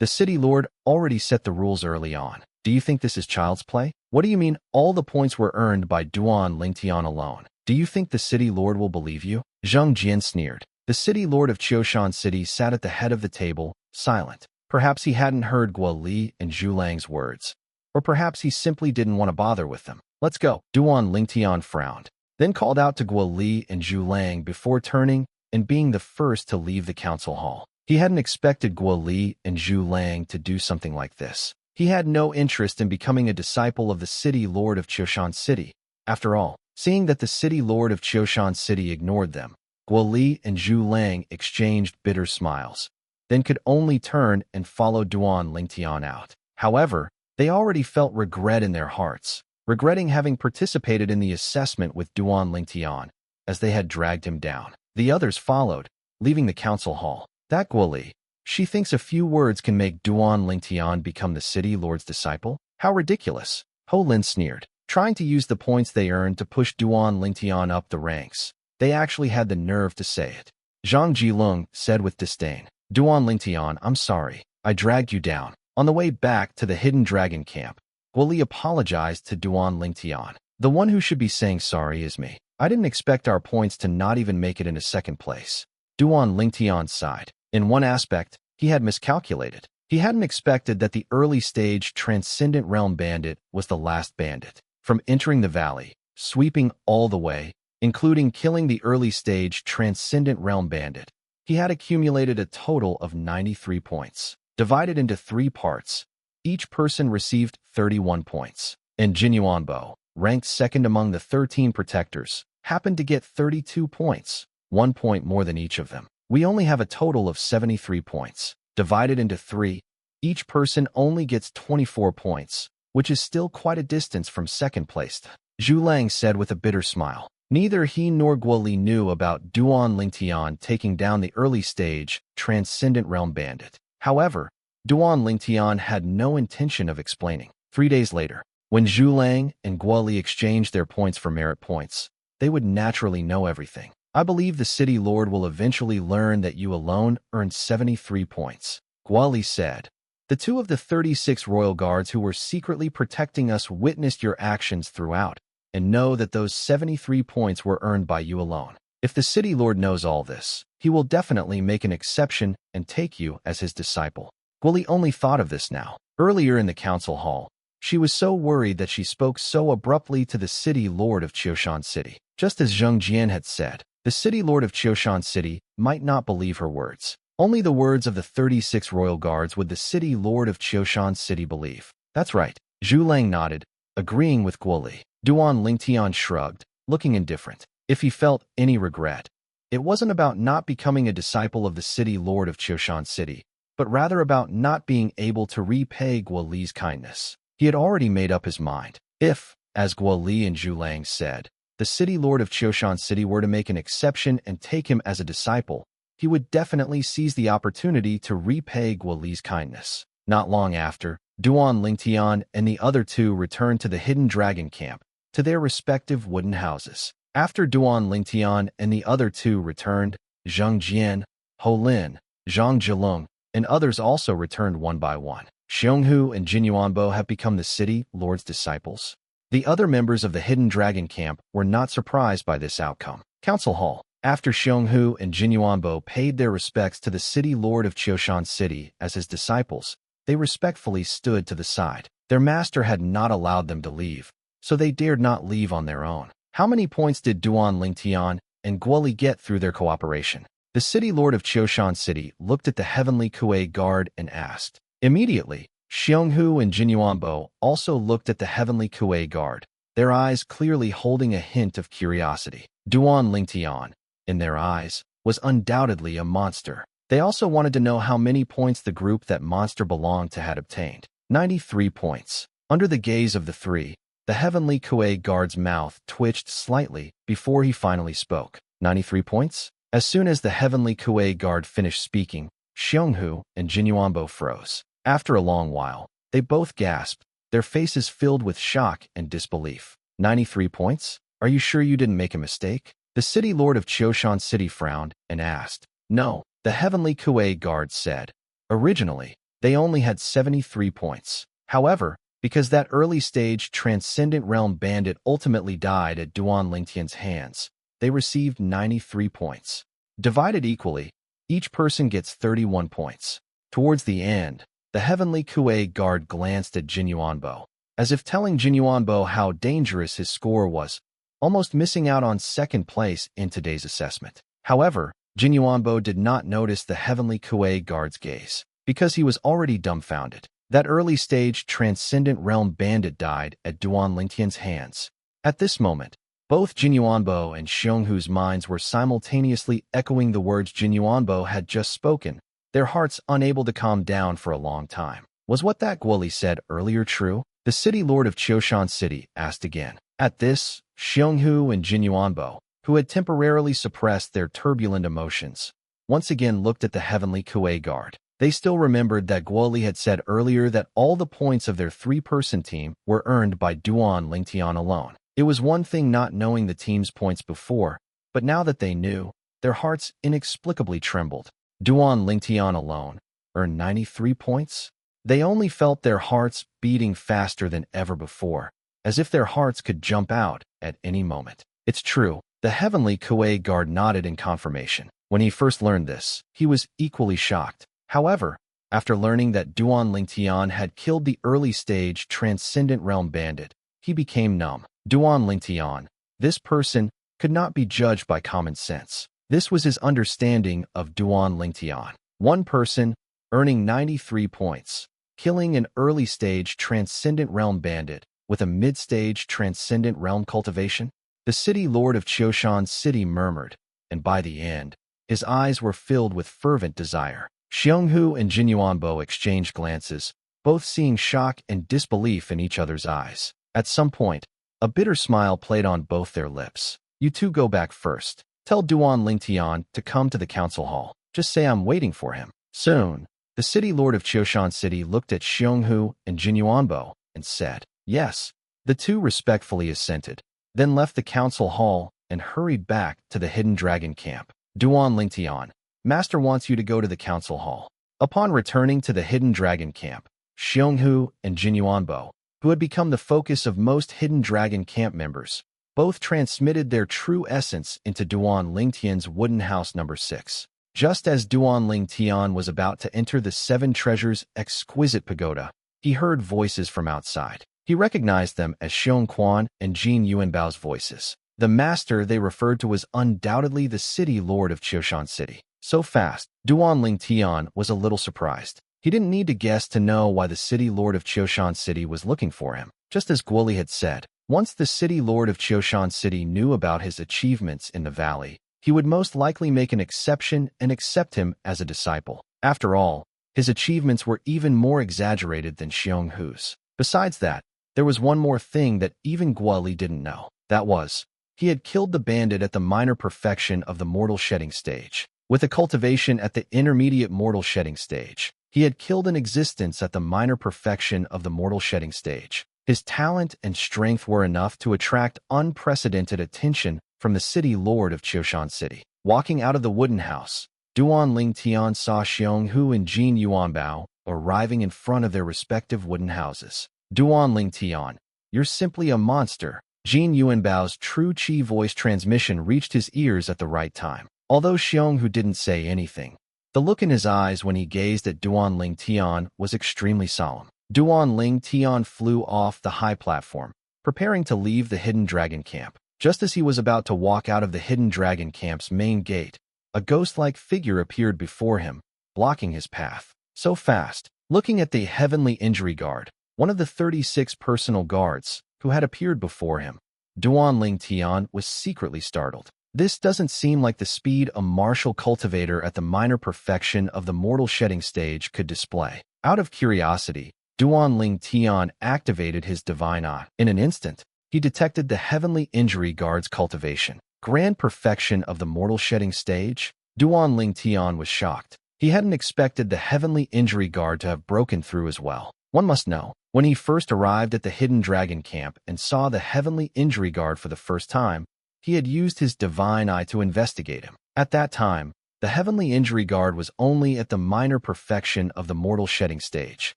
The city lord already set the rules early on. Do you think this is child's play? What do you mean all the points were earned by Duan Lingtian alone? Do you think the city lord will believe you? Zhang Jian sneered. The city lord of Qiushan City sat at the head of the table, silent. Perhaps he hadn't heard Guo Li and Zhu Lang's words. Or perhaps he simply didn't want to bother with them. Let's go. Duan Lingtian frowned, then called out to Guo Li and Zhu Lang before turning and being the first to leave the council hall. He hadn't expected Guo Li and Zhu Lang to do something like this. He had no interest in becoming a disciple of the city lord of Qiushan City. After all, seeing that the city lord of Qiushan City ignored them, Guo Li and Zhu Lang exchanged bitter smiles, then could only turn and follow Duan Lingtian out. However, they already felt regret in their hearts, regretting having participated in the assessment with Duan Lingtian, as they had dragged him down. The others followed, leaving the council hall. That Guo Li, she thinks a few words can make Duan Lingtian become the city lord's disciple? How ridiculous. Ho Lin sneered, trying to use the points they earned to push Duan Lingtian up the ranks. They actually had the nerve to say it. Zhang Jilong said with disdain, Duan Lingtian, I'm sorry. I dragged you down. On the way back to the hidden dragon camp, Guo Li apologized to Duan Lingtian. The one who should be saying sorry is me. I didn't expect our points to not even make it into second place. Duan Lingtian sighed. In one aspect, he had miscalculated. He hadn't expected that the early stage Transcendent Realm Bandit was the last bandit. From entering the valley, sweeping all the way, including killing the early stage Transcendent Realm Bandit, he had accumulated a total of 93 points. Divided into 3 parts, each person received 31 points. And Jinyuanbo, ranked second among the 13 protectors, happened to get 32 points, 1 point more than each of them. We only have a total of 73 points. Divided into 3, each person only gets 24 points, which is still quite a distance from second place. Zhu Lang said with a bitter smile. Neither he nor Guo Li knew about Duan Lingtian taking down the early stage Transcendent Realm Bandit. However, Duan Lingtian had no intention of explaining. 3 days later, when Zhu Lang and Guo Li exchanged their points for merit points, they would naturally know everything. I believe the city lord will eventually learn that you alone earned 73 points, Guo Li said. The 2 of the 36 royal guards who were secretly protecting us witnessed your actions throughout, and know that those 73 points were earned by you alone. If the city lord knows all this, he will definitely make an exception and take you as his disciple. Guo Li only thought of this now. Earlier in the council hall, she was so worried that she spoke so abruptly to the city lord of Qiushan City. Just as Zhang Jian had said, the city lord of Qiushan City might not believe her words. Only the words of the 36 royal guards would the city lord of Qiushan City believe. That's right. Zhu Lang nodded, agreeing with Guo Li. Duan Lingtian shrugged, looking indifferent. If he felt any regret, it wasn't about not becoming a disciple of the city lord of Qiushan City, but rather about not being able to repay Guo Li's kindness. He had already made up his mind. If, as Guo Li and Zhu Lang said, the city lord of Qiushan City were to make an exception and take him as a disciple, he would definitely seize the opportunity to repay Guo Li's kindness. Not long after, Duan Lingtian and the other 2 returned to the hidden dragon camp, to their respective wooden houses. After Duan Lingtian and the other 2 returned, Zhang Jian, Ho Lin, Zhang Jilong, and others also returned one by one. Xionghu and Jinyuanbo have become the city lord's disciples. The other members of the hidden dragon camp were not surprised by this outcome. Council Hall. After Xionghu and Jinyuanbo paid their respects to the city lord of Qiushan City as his disciples, they respectfully stood to the side. Their master had not allowed them to leave, so they dared not leave on their own. How many points did Duan Lingtian and Guoli get through their cooperation? The city lord of Qiushan City looked at the heavenly Kuei guard and asked. Immediately, Xionghu and Jinyuanbo also looked at the heavenly Kuei guard, their eyes clearly holding a hint of curiosity. Duan Lingtian, in their eyes, was undoubtedly a monster. They also wanted to know how many points the group that monster belonged to had obtained. 93 points. Under the gaze of the three, the heavenly Kuei guard's mouth twitched slightly before he finally spoke. 93 points? As soon as the heavenly Kuei guard finished speaking, Xionghu and Jinyuanbo froze. After a long while, they both gasped, their faces filled with shock and disbelief. 93 points? Are you sure you didn't make a mistake? The city lord of Qiushan City frowned and asked. No, the heavenly Kuei guard said. Originally, they only had 73 points. However, because that early-stage Transcendent Realm bandit ultimately died at Duan Lingtian's hands, they received 93 points. Divided equally, each person gets 31 points. Towards the end, the heavenly Kuei guard glanced at Jinyuanbo, as if telling Jinyuanbo how dangerous his score was, almost missing out on second place in today's assessment. However, Jinyuanbo did not notice the heavenly Kuei guard's gaze, because he was already dumbfounded. That early-stage Transcendent Realm bandit died at Duan Lingtian's hands. At this moment, both Jinyuanbo and Xionghu's minds were simultaneously echoing the words Jinyuanbo had just spoken, their hearts unable to calm down for a long time. Was what that Guoli said earlier true? The city lord of Qiushan City asked again. At this, Xionghu and Jinyuanbo, who had temporarily suppressed their turbulent emotions, once again looked at the heavenly Kuei guard. They still remembered that Guoli had said earlier that all the points of their three-person team were earned by Duan Lingtian alone. It was one thing not knowing the team's points before, but now that they knew, their hearts inexplicably trembled. Duan Lingtian alone earned 93 points? They only felt their hearts beating faster than ever before, as if their hearts could jump out at any moment. It's true, the heavenly Kuei guard nodded in confirmation. When he first learned this, he was equally shocked. However, after learning that Duan Lingtian had killed the early-stage Transcendent Realm bandit, he became numb. Duan Lingtian, this person, could not be judged by common sense. This was his understanding of Duan Lingtian. One person, earning 93 points, killing an early-stage Transcendent Realm bandit with a mid-stage Transcendent Realm cultivation? The city lord of Qiushan City murmured, and by the end, his eyes were filled with fervent desire. Xionghu and Jinyuanbo exchanged glances, both seeing shock and disbelief in each other's eyes. At some point, a bitter smile played on both their lips. You two go back first. Tell Duan Lingtian to come to the council hall. Just say I'm waiting for him. Soon, the city lord of Qiushan City looked at Xionghu and Jinyuanbo and said, yes. The two respectfully assented, then left the council hall and hurried back to the hidden dragon camp. Duan Lingtian, Master wants you to go to the council hall. Upon returning to the hidden dragon camp, Xionghu and Jinyuanbo, who had become the focus of most hidden dragon camp members, both transmitted their true essence into Duan Lingtian's wooden house number 6. Just as Duan Lingtian was about to enter the Seven Treasures' exquisite pagoda, he heard voices from outside. He recognized them as Xiong Quan and Jin Yuanbao's voices. The master they referred to was undoubtedly the city lord of Qiushan City. So fast, Duan Lingtian was a little surprised. He didn't need to guess to know why the city lord of Qiushan City was looking for him. Just as Guoli had said, once the city lord of Qiushan City knew about his achievements in the valley, he would most likely make an exception and accept him as a disciple. After all, his achievements were even more exaggerated than Xionghu's. Besides that, there was one more thing that even Guoli didn't know. That was, he had killed the bandit at the minor perfection of the mortal shedding stage. With a cultivation at the intermediate mortal shedding stage, he had killed an existence at the minor perfection of the mortal shedding stage. His talent and strength were enough to attract unprecedented attention from the city lord of Qiushan City. Walking out of the wooden house, Duan Lingtian saw Xionghu and Jin Yuanbao arriving in front of their respective wooden houses. Duan Lingtian, you're simply a monster. Jin Yuanbao's true chi voice transmission reached his ears at the right time. Although Xionghu didn't say anything, the look in his eyes when he gazed at Duan Lingtian was extremely solemn. Duan Lingtian flew off the high platform, preparing to leave the hidden dragon camp. Just as he was about to walk out of the hidden dragon camp's main gate, a ghost-like figure appeared before him, blocking his path. So fast, looking at the heavenly injury guard, one of the 36 personal guards who had appeared before him, Duanling Tian was secretly startled. This doesn't seem like the speed a martial cultivator at the minor perfection of the mortal shedding stage could display. Out of curiosity, Duanling Tian activated his divine eye. In an instant, he detected the heavenly injury guard's cultivation. Grand perfection of the mortal shedding stage? Duanling Tian was shocked. He hadn't expected the heavenly injury guard to have broken through as well. One must know, when he first arrived at the hidden dragon camp and saw the heavenly injury guard for the first time, he had used his divine eye to investigate him. At that time, the heavenly injury guard was only at the minor perfection of the mortal shedding stage.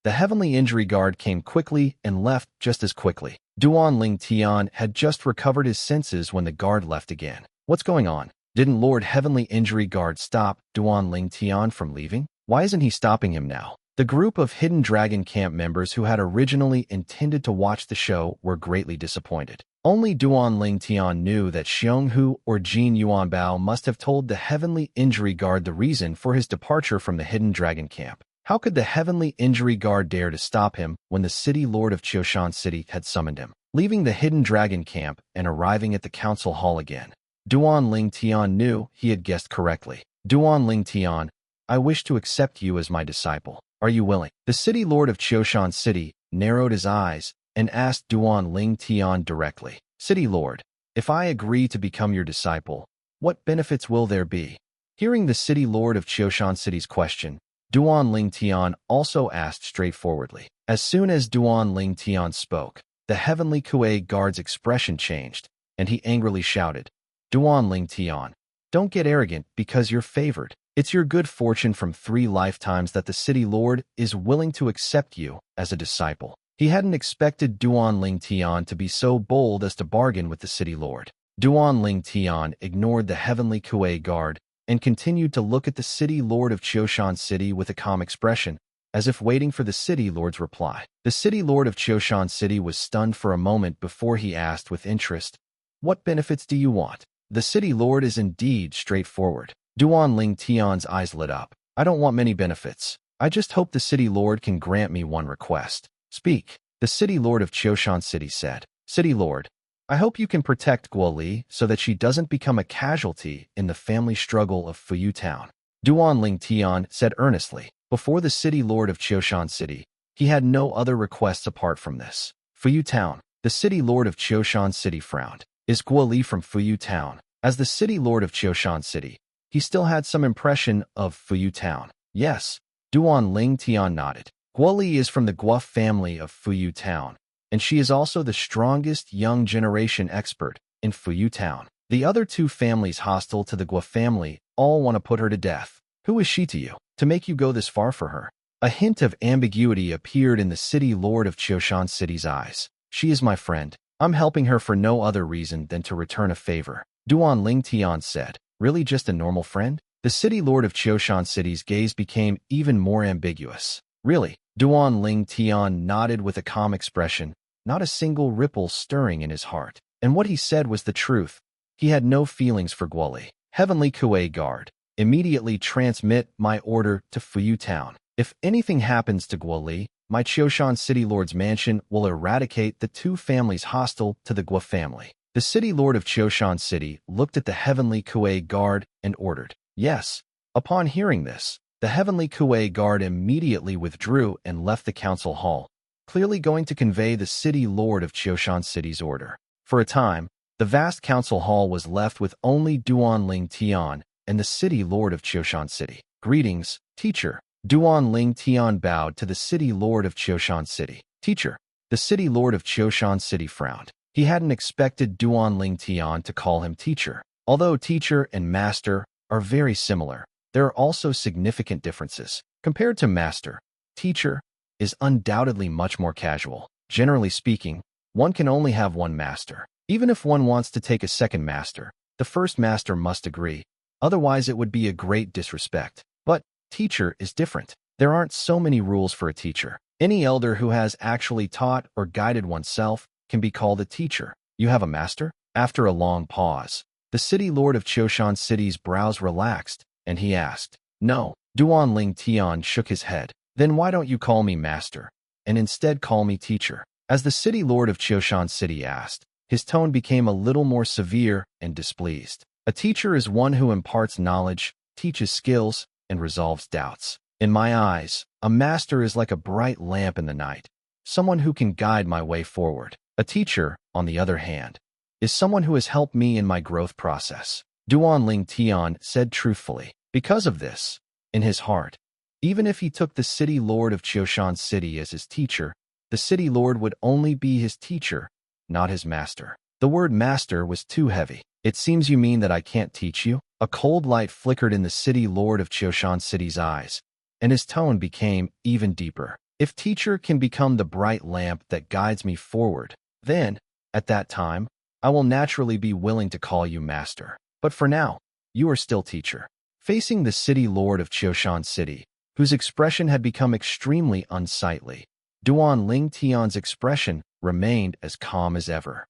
The heavenly injury guard came quickly and left just as quickly. Duanling Tian had just recovered his senses when the guard left again. What's going on? Didn't Lord Heavenly Injury Guard stop Duanling Tian from leaving? Why isn't he stopping him now? The group of Hidden Dragon Camp members who had originally intended to watch the show were greatly disappointed. Only Duanling Tian knew that Xionghu or Jin Yuanbao must have told the Heavenly Injury Guard the reason for his departure from the Hidden Dragon Camp. How could the Heavenly Injury Guard dare to stop him when the City Lord of Qiushan City had summoned him? Leaving the Hidden Dragon Camp and arriving at the Council Hall again, Duanling Tian knew he had guessed correctly. Duanling Tian, I wish to accept you as my disciple. Are you willing? The City Lord of Qiushan City narrowed his eyes and asked Duanling Tian directly. City Lord, if I agree to become your disciple, what benefits will there be? Hearing the City Lord of Qiushan City's question, Duanling Tian also asked straightforwardly. As soon as Duanling Tian spoke, the Heavenly Kuei Guard's expression changed, and he angrily shouted, Duanling Tian, don't get arrogant because you're favored. It's your good fortune from 3 lifetimes that the City Lord is willing to accept you as a disciple. He hadn't expected Duanling Tian to be so bold as to bargain with the City Lord. Duanling Tian ignored the Heavenly Kuei Guard and continued to look at the City Lord of Qiushan City with a calm expression, as if waiting for the City Lord's reply. The City Lord of Qiushan City was stunned for a moment before he asked with interest, what benefits do you want? The City Lord is indeed straightforward. Duanling Tian's eyes lit up. I don't want many benefits. I just hope the City Lord can grant me one request. Speak, the City Lord of Qiushan City said. City Lord, I hope you can protect Guoli so that she doesn't become a casualty in the family struggle of Fuyu Town. Duanling Tian said earnestly. Before the City Lord of Qiushan City, he had no other requests apart from this. Fuyu Town, the City Lord of Qiushan City frowned. Is Guoli from Fuyu Town? As the City Lord of Qiushan City, he still had some impression of Fuyu Town. Yes, Duanling Tian nodded. Guoli is from the Guo family of Fuyu Town, and she is also the strongest young generation expert in Fuyu Town. The other 2 families hostile to the Guo family all want to put her to death. Who is she to you, to make you go this far for her? A hint of ambiguity appeared in the City Lord of Qiushan City's eyes. She is my friend. I'm helping her for no other reason than to return a favor. Duanling Tian said. Really just a normal friend? The City Lord of Qiushan City's gaze became even more ambiguous. Really? Duanling Tian nodded with a calm expression, not a single ripple stirring in his heart. And what he said was the truth. He had no feelings for Guoli. Heavenly Kuei Guard, immediately transmit my order to Fuyu Town. If anything happens to Guoli, my Qiushan City Lord's mansion will eradicate the 2 families hostile to the Guo family. The City Lord of Qiushan City looked at the Heavenly Kuei Guard and ordered, yes. Upon hearing this, the Heavenly Kuei Guard immediately withdrew and left the council hall, clearly going to convey the City Lord of Qiushan City's order. For a time, the vast council hall was left with only Duanling Tian and the City Lord of Qiushan City. Greetings, teacher. Duanling Tian bowed to the City Lord of Qiushan City. Teacher. The City Lord of Qiushan City frowned. He hadn't expected Duanling Tian to call him teacher. Although teacher and master are very similar, there are also significant differences. Compared to master, teacher is undoubtedly much more casual. Generally speaking, one can only have one master. Even if one wants to take a second master, the first master must agree. Otherwise, it would be a great disrespect. But teacher is different. There aren't so many rules for a teacher. Any elder who has actually taught or guided oneself can be called a teacher. You have a master? After a long pause, the city lord of Choshan City's brows relaxed, and he asked, "No." Duan Ling Tian shook his head. "Then why don't you call me master, and instead call me teacher?" As the city lord of Choshan City asked, his tone became a little more severe and displeased. A teacher is one who imparts knowledge, teaches skills, and resolves doubts. In my eyes, a master is like a bright lamp in the night, someone who can guide my way forward. A teacher, on the other hand, is someone who has helped me in my growth process. Duan Ling Tian said truthfully. Because of this, in his heart, even if he took the city lord of Choshan City as his teacher, the city lord would only be his teacher, not his master. The word master was too heavy. "It seems you mean that I can't teach you?" A cold light flickered in the city lord of Choshan City's eyes, and his tone became even deeper. "If teacher can become the bright lamp that guides me forward, then, at that time, I will naturally be willing to call you master. But for now, you are still teacher." Facing the city lord of Choshan City, whose expression had become extremely unsightly, Duan Ling Tian's expression remained as calm as ever.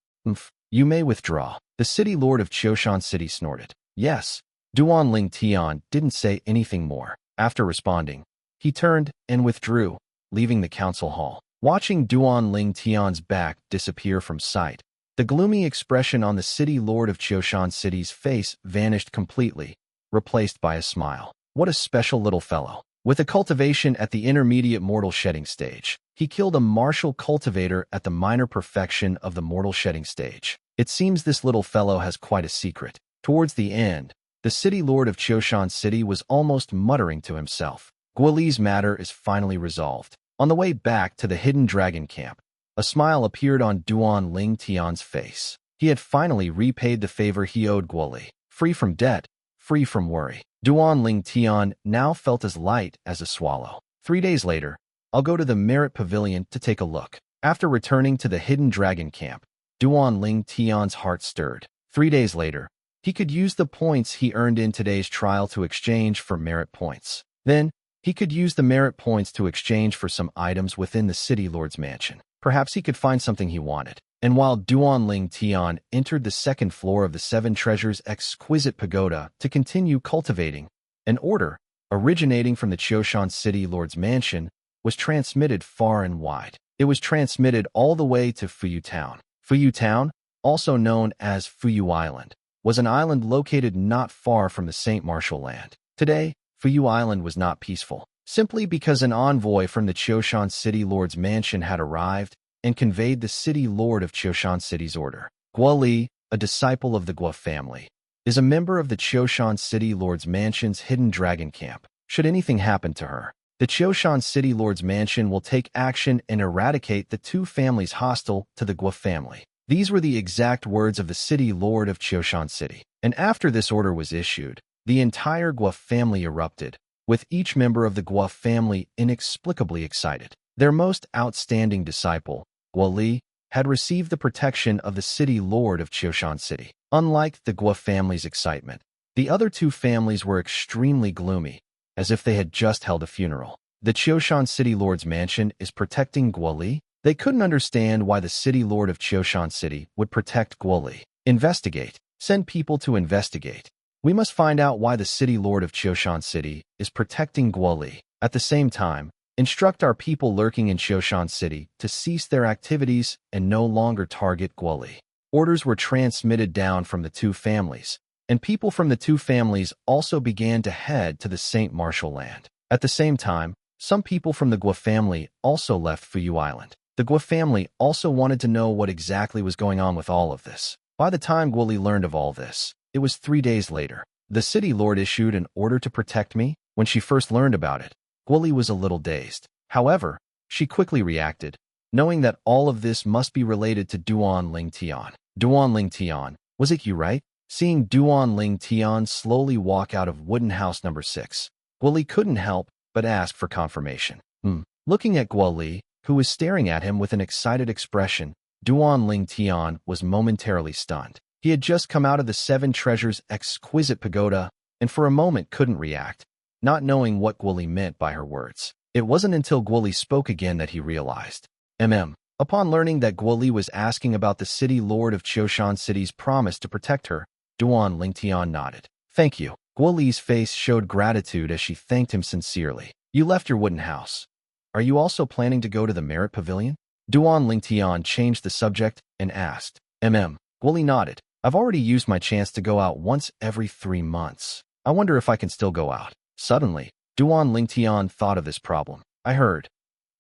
"You may withdraw." The city lord of Choshan City snorted. "Yes." Duan Ling Tian didn't say anything more. After responding, he turned and withdrew, leaving the council hall. Watching Duan Ling Tian's back disappear from sight, the gloomy expression on the city lord of Choshan City's face vanished completely, replaced by a smile. What a special little fellow. With a cultivation at the intermediate mortal shedding stage, he killed a martial cultivator at the minor perfection of the mortal shedding stage. It seems this little fellow has quite a secret. Towards the end, the city lord of Choshan City was almost muttering to himself. Guoli's matter is finally resolved. On the way back to the hidden dragon camp, a smile appeared on Duan Ling Tian's face. He had finally repaid the favor he owed Guoli. Free from debt, free from worry. Duan Ling Tian now felt as light as a swallow. 3 days later, I'll go to the Merit Pavilion to take a look. After returning to the hidden dragon camp, Duan Ling Tian's heart stirred. 3 days later, he could use the points he earned in today's trial to exchange for merit points. Then, he could use the merit points to exchange for some items within the city lord's mansion. Perhaps he could find something he wanted. And while Duan Ling Tian entered the second floor of the Seven Treasures' exquisite pagoda to continue cultivating, an order, originating from the Choshan City Lord's mansion, was transmitted far and wide. It was transmitted all the way to Fuyu Town. Fuyu Town, also known as Fuyu Island, was an island located not far from the St. Martial Land. Today, Fuyu Island was not peaceful, simply because an envoy from the Choshan City Lord's mansion had arrived and conveyed the city lord of Choshan City's order. Guoli, a disciple of the Guo family, is a member of the Choshan City Lord's mansion's hidden dragon camp. Should anything happen to her, the Choshan City Lord's mansion will take action and eradicate the two families hostile to the Guo family. These were the exact words of the city lord of Choshan City. And after this order was issued, the entire Guo family erupted, with each member of the Guo family inexplicably excited. Their most outstanding disciple, Guoli, had received the protection of the city lord of Choshan City. Unlike the Guo family's excitement, the other two families were extremely gloomy, as if they had just held a funeral. The Choshan City Lord's mansion is protecting Guoli? They couldn't understand why the city lord of Choshan City would protect Guoli. Investigate. Send people to investigate. We must find out why the city lord of Choshan City is protecting Guoli. At the same time, instruct our people lurking in Choshan City to cease their activities and no longer target Guoli. Orders were transmitted down from the two families, and people from the two families also began to head to the St. Martial Land. At the same time, some people from the Guo family also left Fuyu Island. The Guo family also wanted to know what exactly was going on with all of this. By the time Guoli learned of all this, it was 3 days later. The city lord issued an order to protect me. When she first learned about it, Guoli was a little dazed. However, she quickly reacted, knowing that all of this must be related to Duan Ling Tian. Duan Ling Tian, was it you, right? Seeing Duan Ling Tian slowly walk out of wooden house number 6, Guoli couldn't help but ask for confirmation. Looking at Guoli, who was staring at him with an excited expression, Duan Ling Tian was momentarily stunned. He had just come out of the Seven Treasures' exquisite pagoda, and for a moment couldn't react, not knowing what Guoli meant by her words. It wasn't until Guoli spoke again that he realized. Upon learning that Guo Li was asking about the city lord of Qiushan City's promise to protect her, Duan Lingtian nodded. Thank you. Guo Li's face showed gratitude as she thanked him sincerely. You left your wooden house. Are you also planning to go to the Merit Pavilion? Duan Lingtian changed the subject and asked. Guo Li nodded. I've already used my chance to go out once every 3 months. I wonder if I can still go out. Suddenly, Duan Lingtian thought of this problem. I heard.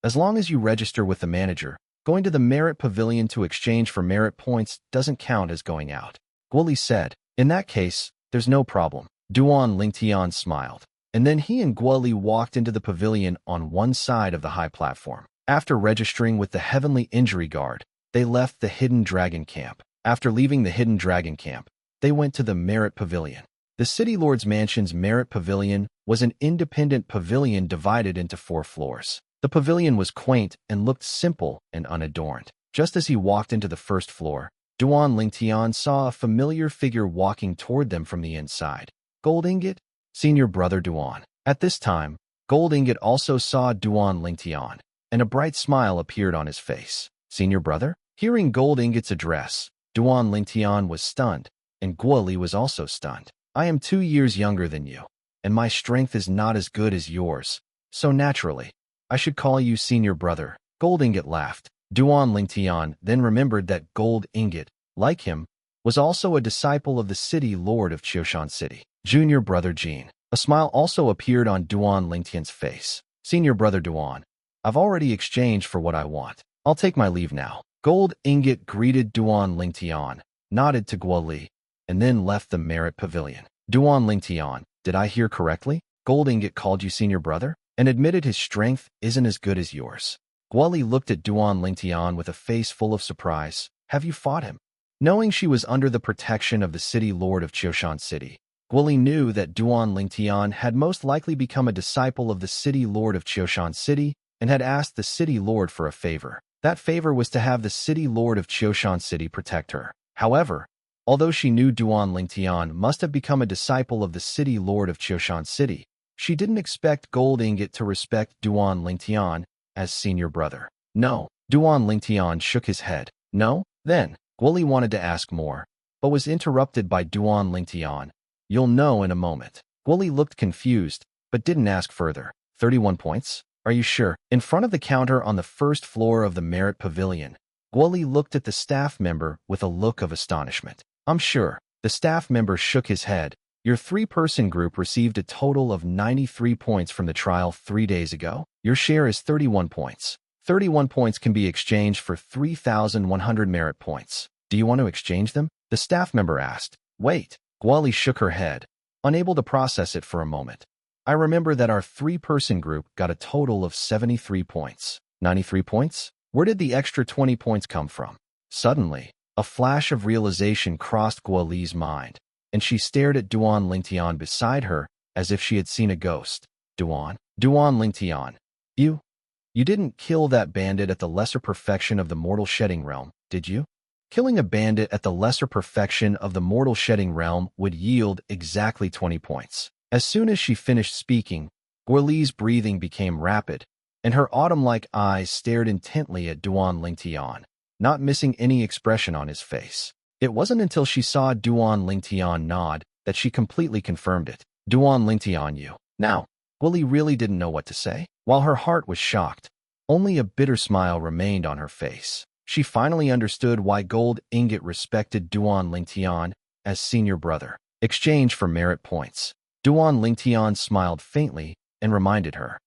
As long as you register with the manager, going to the Merit Pavilion to exchange for merit points doesn't count as going out. Guo Li said. In that case, there's no problem. Duan Lingtian smiled. And then he and Guo Li walked into the pavilion on one side of the high platform. After registering with the Heavenly Injury Guard, they left the Hidden Dragon Camp. After leaving the Hidden Dragon Camp, they went to the Merit Pavilion. The City Lord's Mansion's Merit Pavilion was an independent pavilion divided into 4 floors. The pavilion was quaint and looked simple and unadorned. Just as he walked into the first floor, Duan Lingtian saw a familiar figure walking toward them from the inside. Gold Ingot? Senior brother Duan. At this time, Gold Ingot also saw Duan Lingtian, and a bright smile appeared on his face. Senior brother? Hearing Gold Ingot's address, Duan Lingtian was stunned, and Guo Li was also stunned. I am 2 years younger than you, and my strength is not as good as yours, so naturally, I should call you senior brother. Gold Ingot laughed. Duan Lingtian then remembered that Gold Ingot, like him, was also a disciple of the city lord of Qiushan City. Junior brother Jean. A smile also appeared on Duan Lingtian's face. Senior brother Duan, I've already exchanged for what I want. I'll take my leave now. Gold Ingot greeted Duan Lingtian, nodded to Guo Li, and then left the Merit Pavilion. Duan Lingtian, did I hear correctly? Gold Ingot called you senior brother? And admitted his strength isn't as good as yours. Guo Li looked at Duan Lingtian with a face full of surprise. Have you fought him? Knowing she was under the protection of the city lord of Qiushan City, Guo Li knew that Duan Lingtian had most likely become a disciple of the city lord of Qiushan City and had asked the city lord for a favor. That favor was to have the city lord of Qiushan City protect her. However, although she knew Duan Lingtian must have become a disciple of the city lord of Qiushan City, she didn't expect Gold Ingot to respect Duan Lingtian as senior brother. No. Duan Lingtian shook his head. No? Then, Guo Li wanted to ask more, but was interrupted by Duan Lingtian. You'll know in a moment. Guo Li looked confused, but didn't ask further. 31 points? Are you sure? In front of the counter on the first floor of the Merit Pavilion, Guo Li looked at the staff member with a look of astonishment. I'm sure. The staff member shook his head. Your 3-person group received a total of 93 points from the trial 3 days ago. Your share is 31 points. 31 points can be exchanged for 3,100 merit points. Do you want to exchange them? The staff member asked. Wait. Guo Li shook her head, unable to process it for a moment. I remember that our 3-person group got a total of 73 points. 93 points? Where did the extra 20 points come from? Suddenly, a flash of realization crossed Guo Li's mind, and she stared at Duan Lingtian beside her as if she had seen a ghost. Duan Lingtian, you didn't kill that bandit at the lesser perfection of the mortal shedding realm, did you? Killing a bandit at the lesser perfection of the mortal shedding realm would yield exactly 20 points. As soon as she finished speaking, Guo Li's breathing became rapid, and her autumn-like eyes stared intently at Duan Lingtian, not missing any expression on his face. It wasn't until she saw Duan Lingtian nod that she completely confirmed it. Duan Lingtian, you. Now, Guo Li really didn't know what to say. While her heart was shocked, only a bitter smile remained on her face. She finally understood why Gold Ingot respected Duan Lingtian as senior brother. Exchange for merit points. Duan Lingtian smiled faintly and reminded her.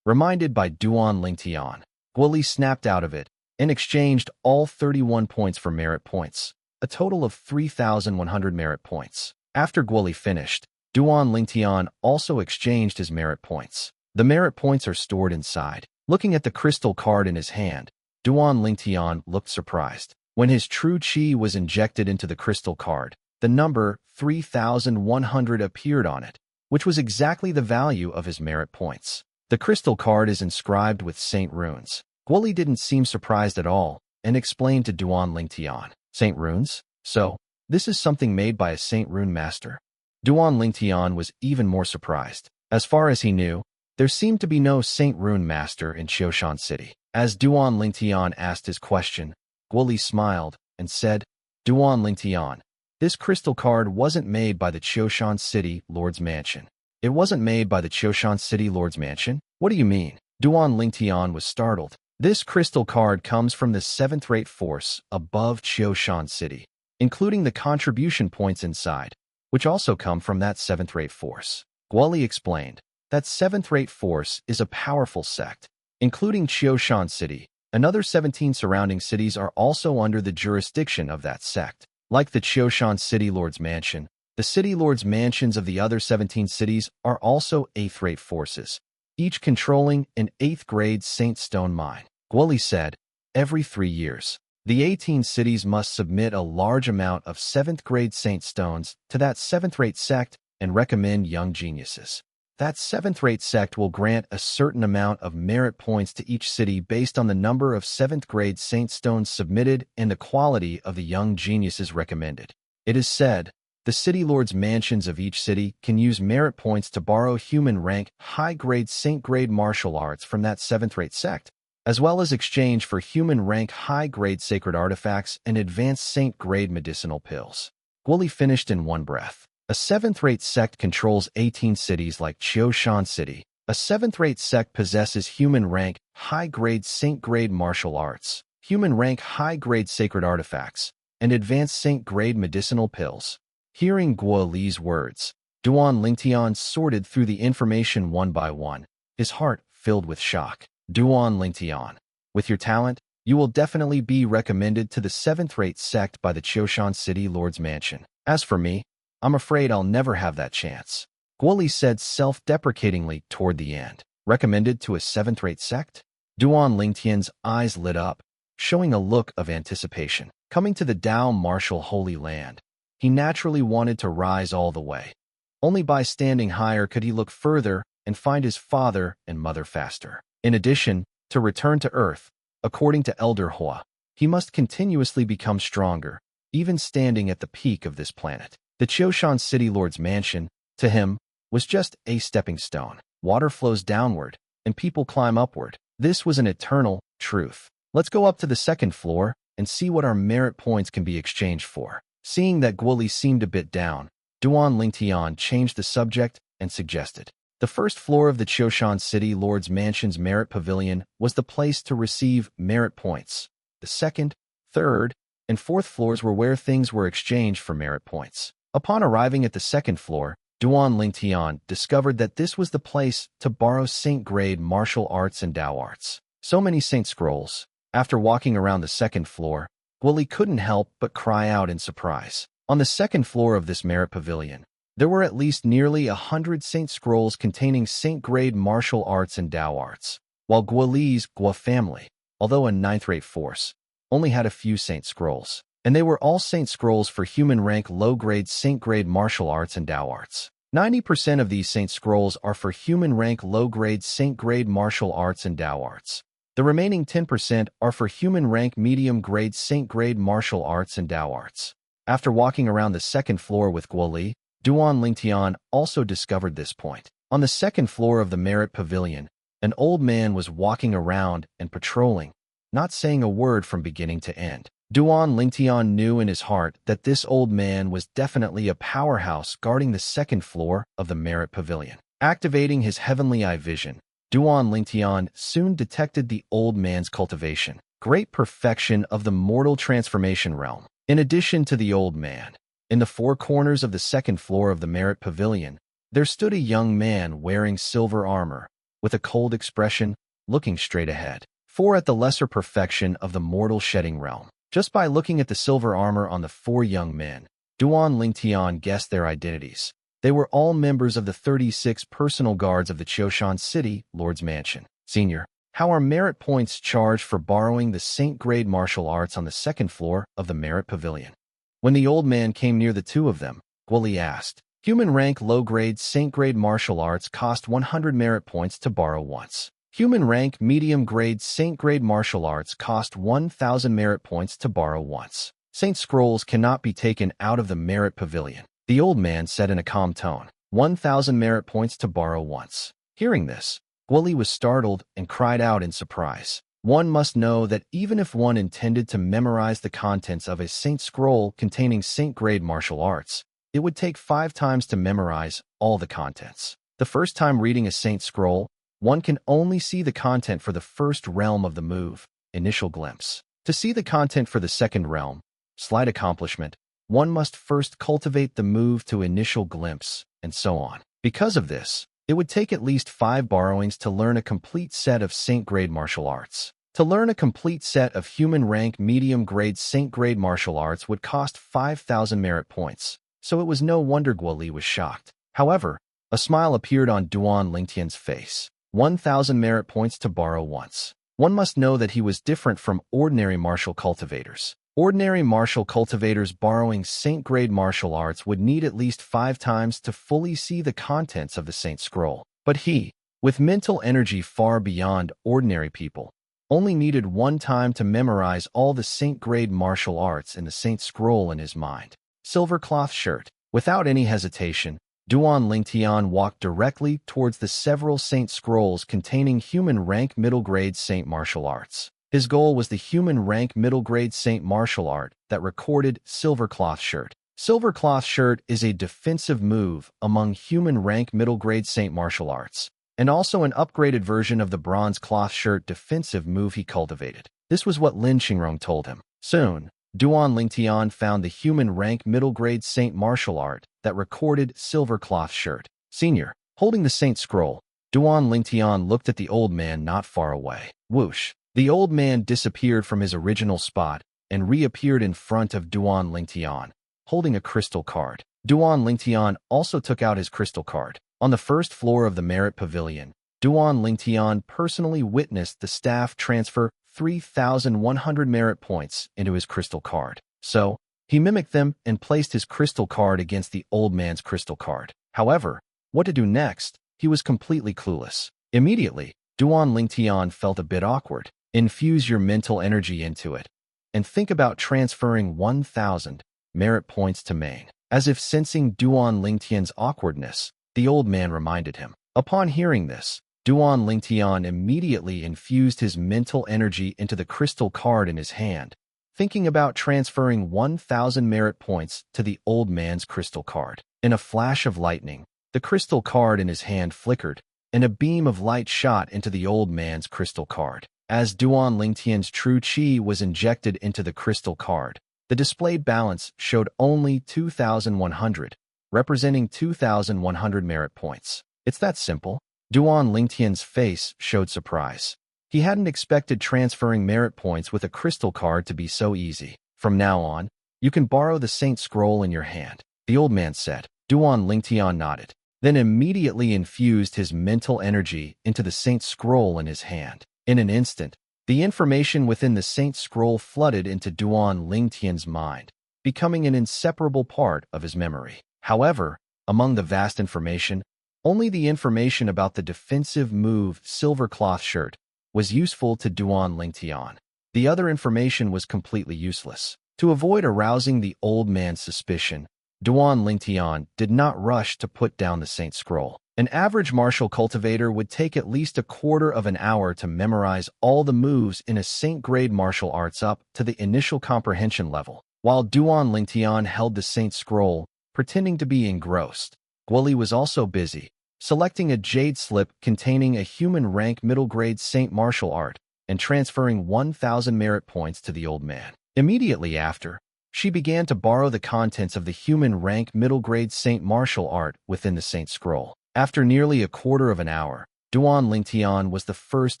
Reminded by Duan Lingtian, Guo Li snapped out of it and exchanged all 31 points for merit points, a total of 3,100 merit points. After Guo Li finished, Duan Lingtian also exchanged his merit points. The merit points are stored inside. Looking at the crystal card in his hand, Duan Lingtian looked surprised. When his true chi was injected into the crystal card, the number 3,100 appeared on it, which was exactly the value of his merit points. The crystal card is inscribed with saint runes. Guo Li didn't seem surprised at all and explained to Duan Lingtian. Saint runes? So, this is something made by a saint rune master? Duan Lingtian was even more surprised. As far as he knew, There seemed to be no Saint Rune Master in Qiushan City. As Duan Lingtian asked his question, Guoli smiled and said, Duan Lingtian, this crystal card wasn't made by the Qiushan City Lord's Mansion. It wasn't made by the Qiushan City Lord's Mansion? What do you mean? Duan Lingtian was startled. This crystal card comes from the 7th-rate force above Qiushan City, including the contribution points inside, which also come from that 7th-rate force. Guoli explained that 7th-rate force is a powerful sect, including Qiushan City. Another 17 surrounding cities are also under the jurisdiction of that sect. Like the Qiushan City Lord's Mansion, the City Lord's Mansions of the other 17 cities are also 8th-rate forces, each controlling an 8th-grade Saint Stone mine. Guoli said, every 3 years, the 18 cities must submit a large amount of 7th-grade Saint Stones to that 7th-rate sect and recommend young geniuses. That 7th-rate sect will grant a certain amount of merit points to each city based on the number of 7th-grade Saint Stones submitted and the quality of the young geniuses recommended. It is said, the City Lord's Mansions of each city can use merit points to borrow human rank high-grade Saint-grade martial arts from that 7th-rate sect, as well as exchange for human rank high-grade sacred artifacts and advanced Saint-grade medicinal pills. Guoli finished in one breath. A 7th-rate sect controls 18 cities like Qiushan City. A 7th-rate sect possesses human rank high-grade Saint-grade martial arts, human rank high-grade sacred artifacts, and advanced Saint-grade medicinal pills. Hearing Guoli's words, Duan Lingtian sorted through the information one by one, his heart filled with shock. Duan Lingtian, with your talent, you will definitely be recommended to the 7th-rate sect by the Qiushan City Lord's Mansion. As for me, I'm afraid I'll never have that chance. Guoli said self-deprecatingly toward the end. Recommended to a 7th-rate sect? Duan Lingtian's eyes lit up, showing a look of anticipation. Coming to the Dao martial Holy Land, he naturally wanted to rise all the way. Only by standing higher could he look further and find his father and mother faster. In addition, to return to Earth, according to Elder Hua, he must continuously become stronger, even standing at the peak of this planet. The Qiushan City Lord's Mansion, to him, was just a stepping stone. Water flows downward, and people climb upward. This was an eternal truth. Let's go up to the 2nd floor and see what our merit points can be exchanged for. Seeing that Guoli seemed a bit down, Duan Lingtian changed the subject and suggested. The 1st floor of the Qiushan City Lord's Mansion's Merit Pavilion was the place to receive merit points. The 2nd, 3rd, and 4th floors were where things were exchanged for merit points. Upon arriving at the 2nd floor, Duan Lingtian discovered that this was the place to borrow Saint-grade martial arts and Dao arts. So many Saint Scrolls. After walking around the 2nd floor, Guoli couldn't help but cry out in surprise. On the 2nd floor of this Merit Pavilion, there were at least nearly 100 Saint Scrolls containing Saint-grade martial arts and Dao arts, while Guoli's Gua family, although a 9th-rate force, only had a few Saint Scrolls, and they were all Saint Scrolls for human rank low-grade Saint-grade martial arts and Dao arts. 90% of these Saint Scrolls are for human rank low-grade Saint-grade martial arts and Dao arts. The remaining 10% are for human rank medium-grade Saint-grade martial arts and Dao arts. After walking around the 2nd floor with Guoli, Duan Lingtian also discovered this point. On the 2nd floor of the Merit Pavilion, an old man was walking around and patrolling, not saying a word from beginning to end. Duan Lingtian knew in his heart that this old man was definitely a powerhouse guarding the 2nd floor of the Merit Pavilion. Activating his heavenly eye vision, Duan Lingtian soon detected the old man's cultivation, great perfection of the mortal transformation realm. In addition to the old man, in the 4 corners of the 2nd floor of the Merit Pavilion, there stood a young man wearing silver armor, with a cold expression, looking straight ahead. 4 at the lesser perfection of the mortal shedding realm. Just by looking at the silver armor on the 4 young men, Duan Lingtian guessed their identities. They were all members of the 36 personal guards of the Qiushan City Lord's Mansion. Senior, how are merit points charged for borrowing the Saint-grade martial arts on the 2nd floor of the Merit Pavilion? When the old man came near the 2 of them, Guoli asked. Human rank low-grade Saint-grade martial arts cost 100 merit points to borrow once. Human rank medium-grade Saint-grade martial arts cost 1,000 merit points to borrow once. Saint Scrolls cannot be taken out of the Merit Pavilion, the old man said in a calm tone. 1,000 merit points to borrow once. Hearing this, Guoli was startled and cried out in surprise. One must know that even if one intended to memorize the contents of a Saint scroll containing Saint-grade martial arts, it would take 5 times to memorize all the contents. The first time reading a Saint scroll, one can only see the content for the first realm of the move, initial glimpse. To see the content for the second realm, slight accomplishment, one must first cultivate the move to initial glimpse, and so on. Because of this, it would take at least 5 borrowings to learn a complete set of Saint-grade martial arts. To learn a complete set of human rank medium-grade Saint-grade martial arts would cost 5,000 merit points, so it was no wonder Guoli was shocked. However, a smile appeared on Duan Lingtian's face. 1,000 merit points to borrow once. One must know that he was different from ordinary martial cultivators. Ordinary martial cultivators borrowing Saint-grade martial arts would need at least 5 times to fully see the contents of the Saint scroll. But he, with mental energy far beyond ordinary people, only needed 1 time to memorize all the Saint-grade martial arts in the Saint scroll in his mind. Silver cloth shirt. Without any hesitation, Duan Lingtian walked directly towards the several Saint scrolls containing human rank middle-grade Saint martial arts. His goal was the human rank middle-grade Saint martial art that recorded Silver cloth shirt. Silver cloth shirt is a defensive move among human rank middle-grade Saint martial arts, and also an upgraded version of the bronze cloth shirt defensive move he cultivated. This was what Lin Qingrong told him. Soon, Duan Lingtian found the human rank middle-grade Saint martial art that recorded Silver cloth shirt. Senior, holding the Saint scroll, Duan Lingtian looked at the old man not far away. Whoosh! The old man disappeared from his original spot and reappeared in front of Duan Lingtian, holding a crystal card. Duan Lingtian also took out his crystal card. On the first floor of the Merit Pavilion, Duan Lingtian personally witnessed the staff transfer 3,100 merit points into his crystal card. So, he mimicked them and placed his crystal card against the old man's crystal card. However, what to do next, he was completely clueless. Immediately, Duan Lingtian felt a bit awkward. Infuse your mental energy into it, and think about transferring 1,000 merit points to Main. As if sensing Duan Lingtian's awkwardness, the old man reminded him. Upon hearing this, Duan Lingtian immediately infused his mental energy into the crystal card in his hand, thinking about transferring 1,000 merit points to the old man's crystal card. In a flash of lightning, the crystal card in his hand flickered, and a beam of light shot into the old man's crystal card. As Duan Lingtian's true qi was injected into the crystal card, the displayed balance showed only 2,100, representing 2,100 merit points. It's that simple. Duan Lingtian's face showed surprise. He hadn't expected transferring merit points with a crystal card to be so easy. From now on, you can borrow the Saint scroll in your hand, the old man said. Duan Lingtian nodded, then immediately infused his mental energy into the Saint scroll in his hand. In an instant, the information within the Saint scroll flooded into Duan Lingtian's mind, becoming an inseparable part of his memory. However, among the vast information, only the information about the defensive move Silver cloth shirt was useful to Duan Lingtian. The other information was completely useless. To avoid arousing the old man's suspicion, Duan Lingtian did not rush to put down the Saint scroll. An average martial cultivator would take at least a quarter of an hour to memorize all the moves in a Saint-grade martial arts up to the initial comprehension level. While Duan Lingtian held the Saint scroll, pretending to be engrossed, Guoli was also busy, selecting a jade slip containing a human rank middle-grade Saint martial art and transferring 1,000 merit points to the old man. Immediately after, she began to borrow the contents of the human rank middle-grade Saint martial art within the Saint scroll. After nearly a quarter of an hour, Duan Lingtian was the first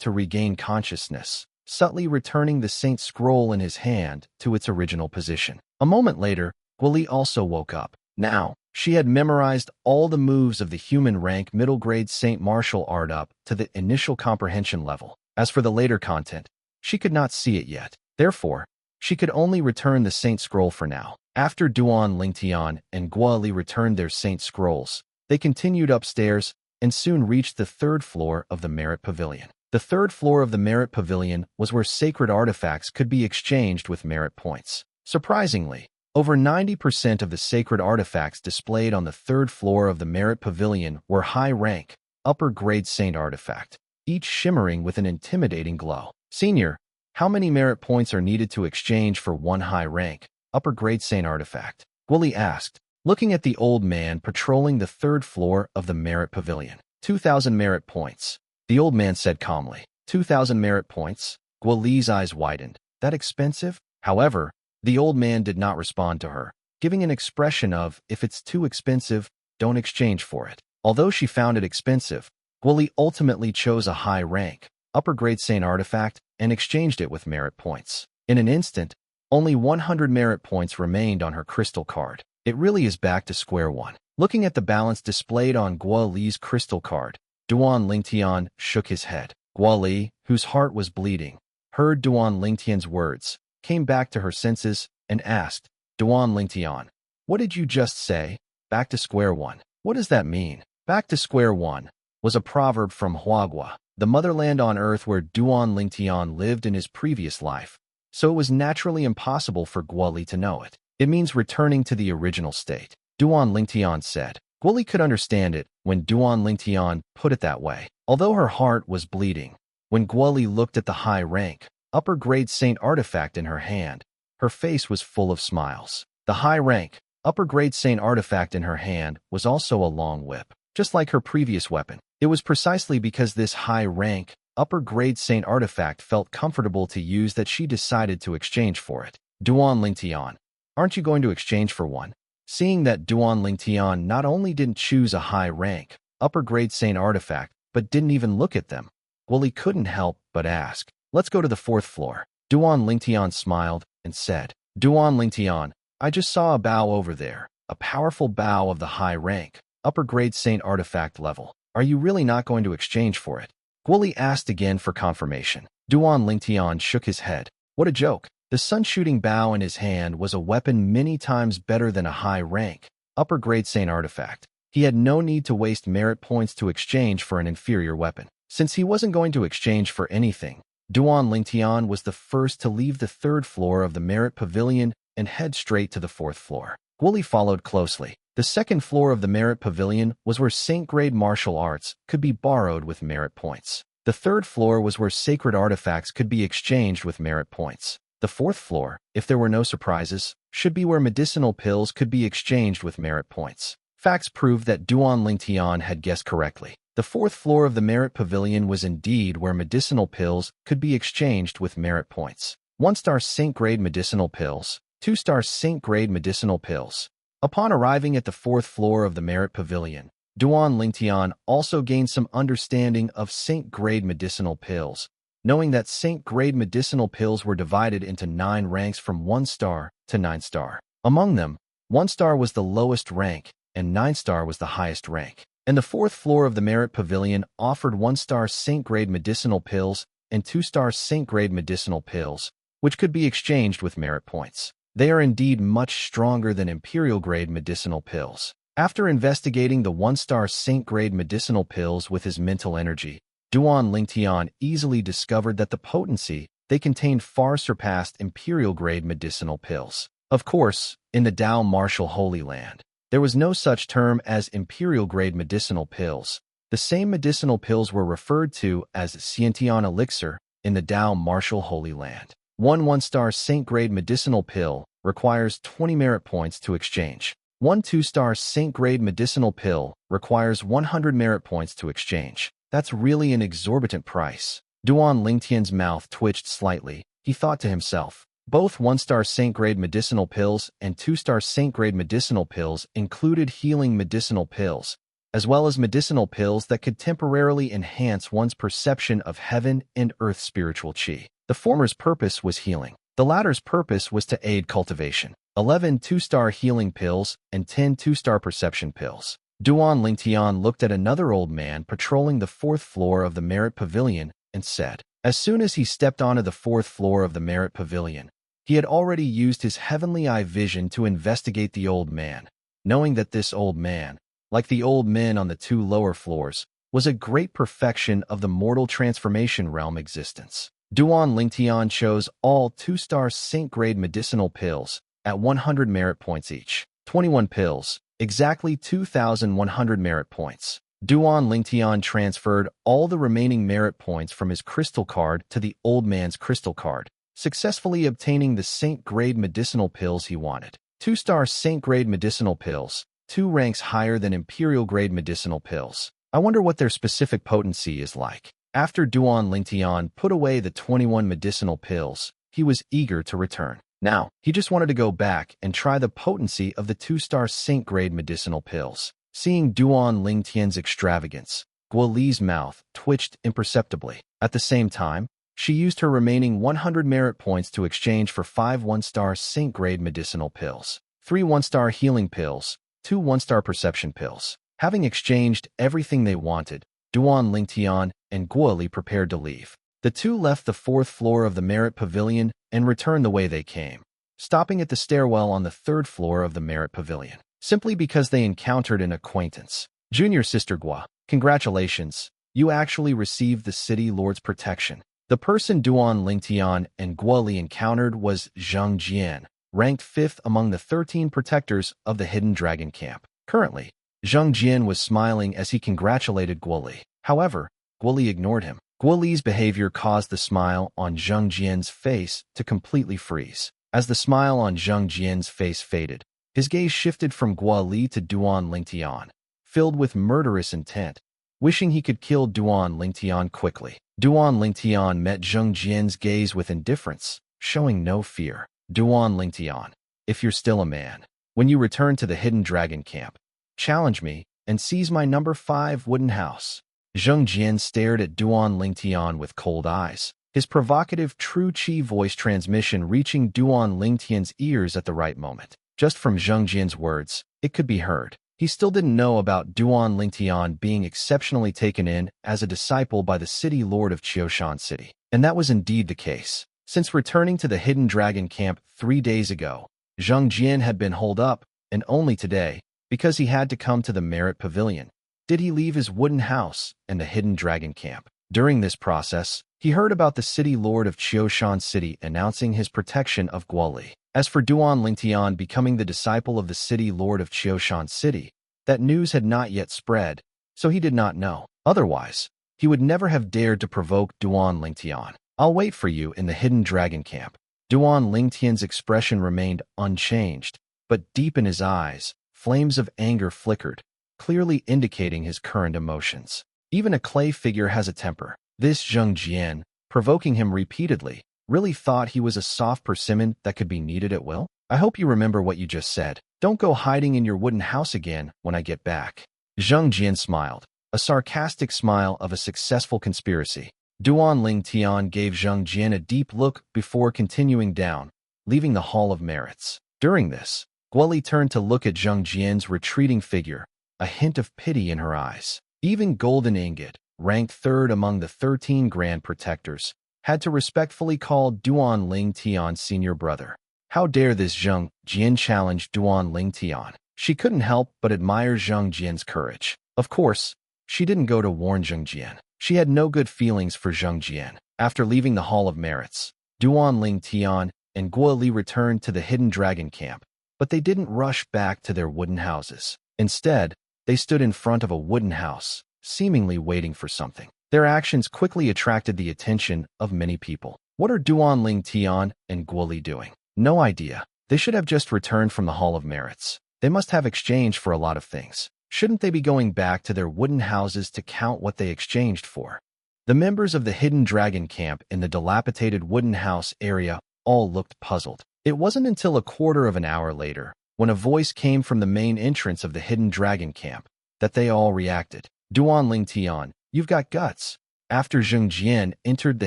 to regain consciousness, subtly returning the Saint scroll in his hand to its original position. A moment later, Guoli also woke up. Now, she had memorized all the moves of the human rank middle-grade Saint martial art up to the initial comprehension level. As for the later content, she could not see it yet. Therefore, she could only return the Saint scroll for now. After Duan Lingtian and Guoli returned their Saint scrolls, they continued upstairs and soon reached the 3rd floor of the Merit Pavilion. The 3rd floor of the Merit Pavilion was where sacred artifacts could be exchanged with merit points. Surprisingly, over 90% of the sacred artifacts displayed on the 3rd floor of the Merit Pavilion were high-rank, upper-grade Saint artifact. each shimmering with an intimidating glow. "Senior, how many merit points are needed to exchange for one high-rank, upper-grade Saint artifact?" Guoli asked, looking at the old man patrolling the third floor of the merit pavilion. 2,000 merit points, the old man said calmly. 2,000 merit points? Guoli's eyes widened. That expensive? However, the old man did not respond to her, giving an expression of, if it's too expensive, don't exchange for it. Although she found it expensive, Guoli ultimately chose a high-rank, upper-grade Saint artifact and exchanged it with merit points. In an instant, only 100 merit points remained on her crystal card. It really is back to square one. Looking at the balance displayed on Guoli's crystal card, Duan Lingtian shook his head. Guoli, whose heart was bleeding, heard Duan Lingtian's words, came back to her senses, and asked, "Duan Lingtian, what did you just say? Back to square one? What does that mean?" Back to square one was a proverb from Huagua, the motherland on earth where Duan Lingtian lived in his previous life, so it was naturally impossible for Guoli to know it. It means returning to the original state, Duan Lingtian said. Guoli could understand it when Duan Lingtian put it that way. Although her heart was bleeding, when Guoli looked at the high-rank, upper-grade Saint artifact in her hand, her face was full of smiles. The high-rank, upper-grade Saint artifact in her hand was also a long whip, just like her previous weapon. It was precisely because this high-rank, upper-grade Saint artifact felt comfortable to use that she decided to exchange for it. Duan Lingtian, aren't you going to exchange for one? Seeing that Duan Lingtian not only didn't choose a high-rank, upper-grade Saint artifact, but didn't even look at them, Guoli couldn't help but ask, "Let's go to the fourth floor." Duan Lingtian smiled and said, "Duan Lingtian, I just saw a bow over there, a powerful bow of the high-rank, upper-grade Saint artifact level. Are you really not going to exchange for it?" Guoli asked again for confirmation. Duan Lingtian shook his head. What a joke. The sun-shooting bow in his hand was a weapon many times better than a high-rank, upper-grade Saint artifact. He had no need to waste merit points to exchange for an inferior weapon. Since he wasn't going to exchange for anything, Duan Lingtian was the first to leave the third floor of the merit pavilion and head straight to the fourth floor. Guoli followed closely. The second floor of the merit pavilion was where Saint-grade martial arts could be borrowed with merit points. The third floor was where sacred artifacts could be exchanged with merit points. The fourth floor, if there were no surprises, should be where medicinal pills could be exchanged with merit points. Facts proved that Duan Lingtian had guessed correctly. The fourth floor of the merit pavilion was indeed where medicinal pills could be exchanged with merit points. 1-star Saint-grade medicinal pills, 2-star Saint-grade medicinal pills. Upon arriving at the fourth floor of the merit pavilion, Duan Lingtian also gained some understanding of Saint-grade medicinal pills, knowing that Saint-grade medicinal pills were divided into 9 ranks from 1-star to 9-star. Among them, 1-star was the lowest rank, and 9-star was the highest rank. And the fourth floor of the merit pavilion offered 1-star Saint-grade medicinal pills and 2-star Saint-grade medicinal pills, which could be exchanged with merit points. They are indeed much stronger than Imperial-grade medicinal pills. After investigating the 1-star Saint-grade medicinal pills with his mental energy, Duan Lingtian easily discovered that the potency they contained far surpassed Imperial-grade medicinal pills. Of course, in the Dao martial Holy Land, there was no such term as Imperial-grade medicinal pills. The same medicinal pills were referred to as Xiantian elixir in the Dao martial Holy Land. One 1-star Saint-grade medicinal pill requires 20 merit points to exchange. One 2-star Saint-grade medicinal pill requires 100 merit points to exchange. That's really an exorbitant price. Duan Lingtian's mouth twitched slightly. He thought to himself, both 1-star Saint-grade medicinal pills and 2-star Saint-grade medicinal pills included healing medicinal pills, as well as medicinal pills that could temporarily enhance one's perception of heaven and earth spiritual qi. The former's purpose was healing. The latter's purpose was to aid cultivation. 11 2-star healing pills and 10 2-star perception pills. Duan Lingtian looked at another old man patrolling the fourth floor of the merit pavilion and said, as soon as he stepped onto the fourth floor of the merit pavilion, he had already used his heavenly eye vision to investigate the old man, knowing that this old man, like the old men on the 2 lower floors, was a great perfection of the mortal transformation realm existence. Duan Lingtian chose all 2-star Saint-grade medicinal pills at 100 merit points each. 21 pills, exactly 2,100 merit points. Duan Lingtian transferred all the remaining merit points from his crystal card to the old man's crystal card, successfully obtaining the Saint-grade medicinal pills he wanted. 2-star Saint-grade medicinal pills, 2 ranks higher than Imperial-grade medicinal pills. I wonder what their specific potency is like. After Duan Lingtian put away the 21 medicinal pills, he was eager to return. Now, he just wanted to go back and try the potency of the 2-star Saint-grade medicinal pills. Seeing Duan Lingtian's extravagance, Guo Li's mouth twitched imperceptibly. At the same time, she used her remaining 100 merit points to exchange for 5 1-star Saint-grade medicinal pills, 3 1-star healing pills, 2 1-star perception pills. Having exchanged everything they wanted, Duan Lingtian and Guo Li prepared to leave. The two left the 4th floor of the Merit Pavilion and returned the way they came, stopping at the stairwell on the 3rd floor of the Merit Pavilion, simply because they encountered an acquaintance. Junior Sister Guo, congratulations, you actually received the City Lord's protection. The person Duan Lingtian and Guo Li encountered was Zheng Jian, ranked 5th among the 13 protectors of the Hidden Dragon Camp. Currently, Zheng Jian was smiling as he congratulated Guo Li. However, Guo Li ignored him. Guo Li's behavior caused the smile on Zheng Jian's face to completely freeze. As the smile on Zheng Jian's face faded, his gaze shifted from Guo Li to Duan Lingtian, filled with murderous intent, wishing he could kill Duan Lingtian quickly. Duan Lingtian met Zheng Jian's gaze with indifference, showing no fear. Duan Lingtian, if you're still a man, when you return to the Hidden Dragon Camp, challenge me and seize my number 5 wooden house. Zheng Jian stared at Duan Lingtian with cold eyes, his provocative true chi voice transmission reaching Duan Lingtian's ears at the right moment. Just from Zheng Jian's words, it could be heard. He still didn't know about Duan Lingtian being exceptionally taken in as a disciple by the City Lord of Qiushan City. And that was indeed the case. Since returning to the Hidden Dragon Camp 3 days ago, Zheng Jian had been holed up, and only today, because he had to come to the Merit Pavilion, did he leave his wooden house and the Hidden Dragon Camp. During this process, he heard about the City Lord of Qiushan City announcing his protection of Guo Li. As for Duan Lingtian becoming the disciple of the City Lord of Qiushan City, that news had not yet spread, so he did not know. Otherwise, he would never have dared to provoke Duan Lingtian. I'll wait for you in the Hidden Dragon Camp. Duan Lingtian's expression remained unchanged, but deep in his eyes, flames of anger flickered, clearly indicating his current emotions. Even a clay figure has a temper. This Zheng Jian, provoking him repeatedly, really thought he was a soft persimmon that could be kneaded at will? I hope you remember what you just said. Don't go hiding in your wooden house again when I get back. Zheng Jian smiled, a sarcastic smile of a successful conspiracy. Duan Lingtian gave Zheng Jian a deep look before continuing down, leaving the Hall of Merits. During this, Guo Li turned to look at Zheng Jian's retreating figure, a hint of pity in her eyes. Even Golden Ingot, ranked 3rd among the 13 Grand Protectors, had to respectfully call Duan Lingtian's senior brother. How dare this Zheng Jian challenge Duan Lingtian? She couldn't help but admire Zheng Jian's courage. Of course, she didn't go to warn Zheng Jian. She had no good feelings for Zheng Jian. After leaving the Hall of Merits, Duan Lingtian and Guo Li returned to the Hidden Dragon Camp, but they didn't rush back to their wooden houses. Instead, they stood in front of a wooden house, seemingly waiting for something. Their actions quickly attracted the attention of many people. What are Duan Lingtian and Guo Li doing? No idea. They should have just returned from the Hall of Merits. They must have exchanged for a lot of things. Shouldn't they be going back to their wooden houses to count what they exchanged for? The members of the Hidden Dragon Camp in the dilapidated wooden house area all looked puzzled. It wasn't until a quarter of an hour later, when a voice came from the main entrance of the Hidden Dragon Camp, that they all reacted. Duan Lingtian, you've got guts. After Zheng Jian entered the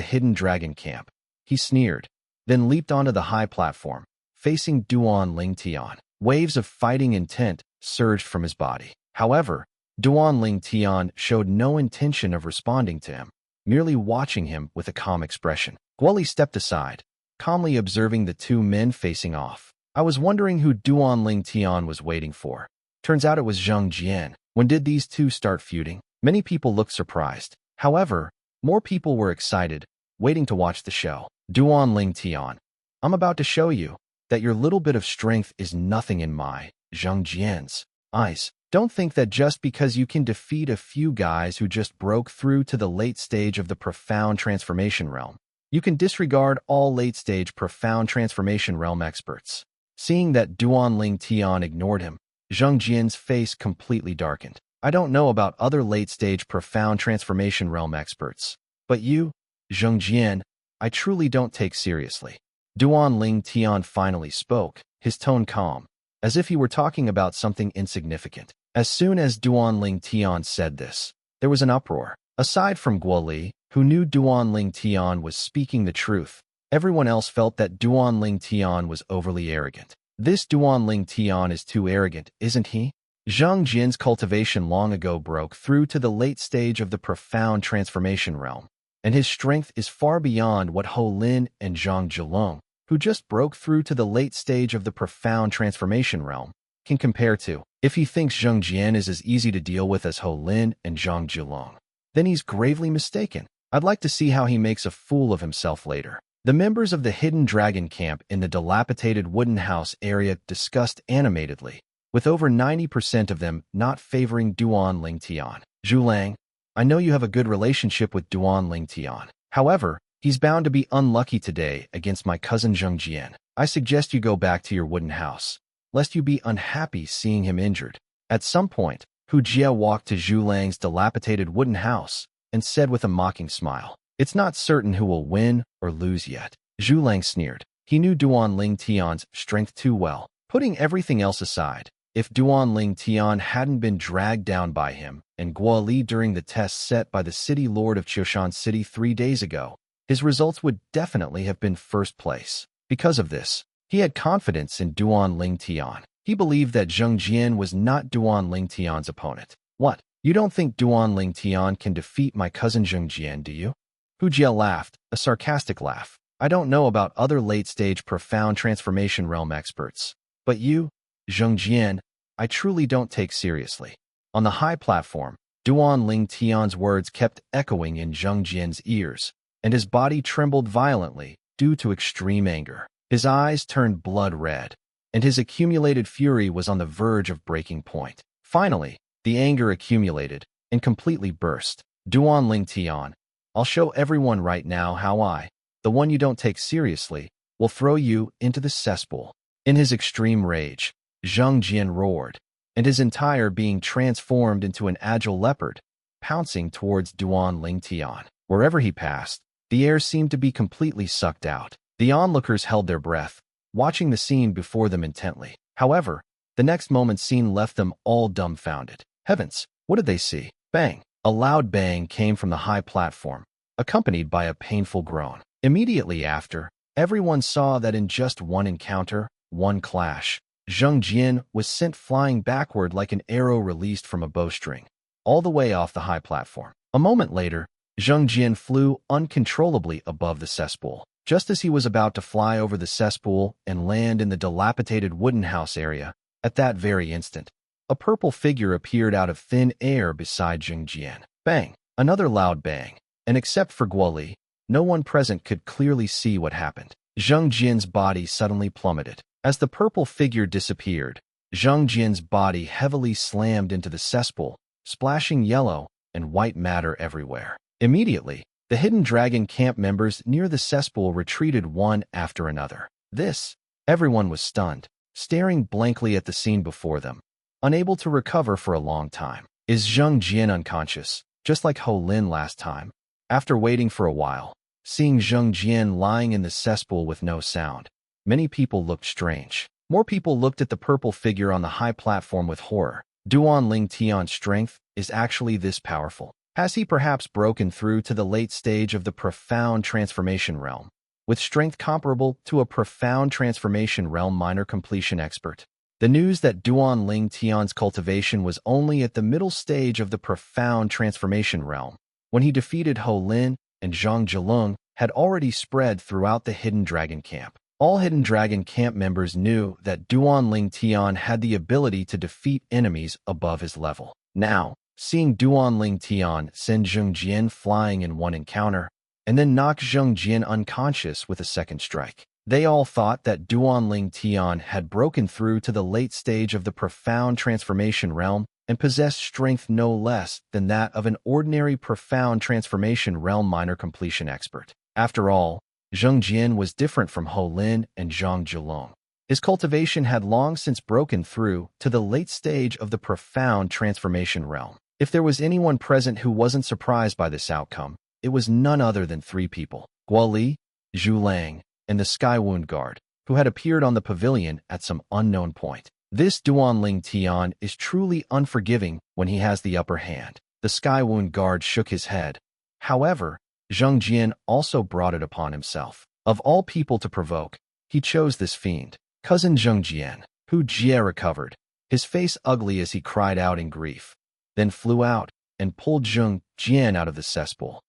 Hidden Dragon Camp, he sneered, then leaped onto the high platform, facing Duan Lingtian. Waves of fighting intent surged from his body. However, Duan Lingtian showed no intention of responding to him, merely watching him with a calm expression. Guo Li stepped aside, calmly observing the two men facing off. I was wondering who Duan Lingtian was waiting for. Turns out it was Zheng Jian. When did these two start feuding? Many people looked surprised. However, more people were excited, waiting to watch the show. Duan Lingtian, I'm about to show you that your little bit of strength is nothing in my Zheng Jian's eyes. Don't think that just because you can defeat a few guys who just broke through to the late stage of the profound transformation realm, you can disregard all late-stage profound transformation realm experts. Seeing that Duanling Tian ignored him, Zheng Jian's face completely darkened. I don't know about other late-stage profound transformation realm experts, but you, Zheng Jian, I truly don't take seriously. Duanling Tian finally spoke, his tone calm, as if he were talking about something insignificant. As soon as Duanling Tian said this, there was an uproar. Aside from Guoli, who knew Duanling Tian was speaking the truth, everyone else felt that Duanling Tian was overly arrogant. This Duanling Tian is too arrogant, isn't he? Zheng Jin's cultivation long ago broke through to the late stage of the profound transformation realm, and his strength is far beyond what Ho Lin and Zhang Zhilong, who just broke through to the late stage of the profound transformation realm, can compare to. If he thinks Zheng Jian is as easy to deal with as Ho Lin and Zhang Zhilong, then he's gravely mistaken. I'd like to see how he makes a fool of himself later. The members of the Hidden Dragon camp in the dilapidated wooden house area discussed animatedly, with over 90% of them not favoring Duanling Tian. Zhulang, I know you have a good relationship with Duanling Tian. However, he's bound to be unlucky today against my cousin Zheng Jian. I suggest you go back to your wooden house, lest you be unhappy seeing him injured. At some point, Hu Jia walked to Zhulang's dilapidated wooden house and said with a mocking smile, "It's not certain who will win or lose yet." Zhulang sneered. He knew Duanling Tian's strength too well. Putting everything else aside, if Duanling Tian hadn't been dragged down by him and Guoli during the test set by the city lord of Qiushan City 3 days ago, his results would definitely have been first place. Because of this, he had confidence in Duanling Tian. He believed that Zheng Jian was not Duanling Tian's opponent. What? You don't think Duanling Tian can defeat my cousin Zheng Jian, do you? Hu Jia laughed, a sarcastic laugh. I don't know about other late-stage profound transformation realm experts, but you, Zheng Jian, I truly don't take seriously. On the high platform, Duanling Tian's words kept echoing in Zheng Jian's ears, and his body trembled violently due to extreme anger. His eyes turned blood red, and his accumulated fury was on the verge of breaking point. Finally, the anger accumulated and completely burst. Duanling Tian, I'll show everyone right now how I, the one you don't take seriously, will throw you into the cesspool. In his extreme rage, Zheng Jian roared, and his entire being transformed into an agile leopard, pouncing towards Duanling Tian. Wherever he passed, the air seemed to be completely sucked out. The onlookers held their breath, watching the scene before them intently. However, the next moment's scene left them all dumbfounded. Heavens, what did they see? Bang! A loud bang came from the high platform, accompanied by a painful groan. Immediately after, everyone saw that in just one encounter, one clash, Zheng Jian was sent flying backward like an arrow released from a bowstring, all the way off the high platform. A moment later, Zheng Jian flew uncontrollably above the cesspool. Just as he was about to fly over the cesspool and land in the dilapidated wooden house area, at that very instant, a purple figure appeared out of thin air beside Zheng Jian. Bang! Another loud bang, and except for Guoli, no one present could clearly see what happened. Zheng Jian's body suddenly plummeted. As the purple figure disappeared, Zheng Jian's body heavily slammed into the cesspool, splashing yellow and white matter everywhere. Immediately, the Hidden Dragon camp members near the cesspool retreated one after another. Everyone was stunned, staring blankly at the scene before them, unable to recover for a long time. Is Zheng Jian unconscious, just like Ho Lin last time? After waiting for a while, seeing Zheng Jian lying in the cesspool with no sound, many people looked strange. More people looked at the purple figure on the high platform with horror. Duanling Tian's strength is actually this powerful. Has he perhaps broken through to the late stage of the profound transformation realm, with strength comparable to a profound transformation realm minor completion expert? The news that Duanling Tian's cultivation was only at the middle stage of the profound transformation realm, when he defeated Ho Lin and Zhang Zhilong, had already spread throughout the Hidden Dragon camp. All Hidden Dragon camp members knew that Duanling Tian had the ability to defeat enemies above his level. Now, seeing Duanling Tian send Zheng Jian flying in one encounter, and then knock Zheng Jian unconscious with a second strike, they all thought that Duanling Tian had broken through to the late stage of the profound transformation realm and possessed strength no less than that of an ordinary profound transformation realm minor completion expert. After all, Zheng Jian was different from Ho Lin and Zhang Zhilong. His cultivation had long since broken through to the late stage of the profound transformation realm. If there was anyone present who wasn't surprised by this outcome, it was none other than three people: Guo Li, Zhu Lang, and the Sky Wound Guard, who had appeared on the pavilion at some unknown point. This Duanling Tian is truly unforgiving when he has the upper hand. The Sky Wound Guard shook his head. However, Zheng Jian also brought it upon himself. Of all people to provoke, he chose this fiend. Cousin Zheng Jian, Hu Jie recovered, his face ugly as he cried out in grief, then flew out and pulled Zheng Jian out of the cesspool.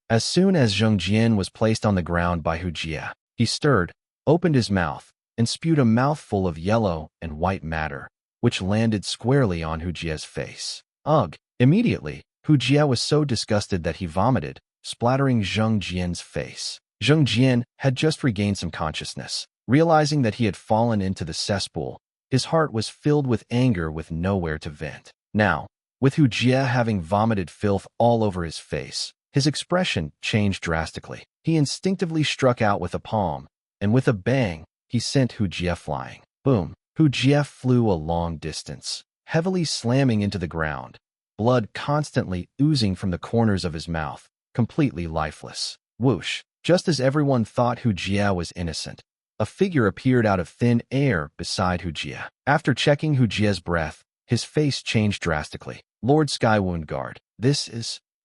As soon as Zheng Jian was placed on the ground by Hu Jie, he stirred, opened his mouth, and spewed a mouthful of yellow and white matter, which landed squarely on Hu Jie's face. Ugh! Immediately, Hu Jie was so disgusted that he vomited, splattering Zheng Jian's face. Zheng Jian had just regained some consciousness. Realizing that he had fallen into the cesspool, his heart was filled with anger with nowhere to vent. Now, with Hu Jie having vomited filth all over his face, his expression changed drastically. He instinctively struck out with a palm, and with a bang, he sent Hu Jie flying. Boom! Hu Jie flew a long distance, heavily slamming into the ground, blood constantly oozing from the corners of his mouth, completely lifeless. Whoosh! Just as everyone thought Hu Jie was innocent, a figure appeared out of thin air beside Hu Jie. After checking Hu Jie's breath, his face changed drastically. Lord Skywound Guard.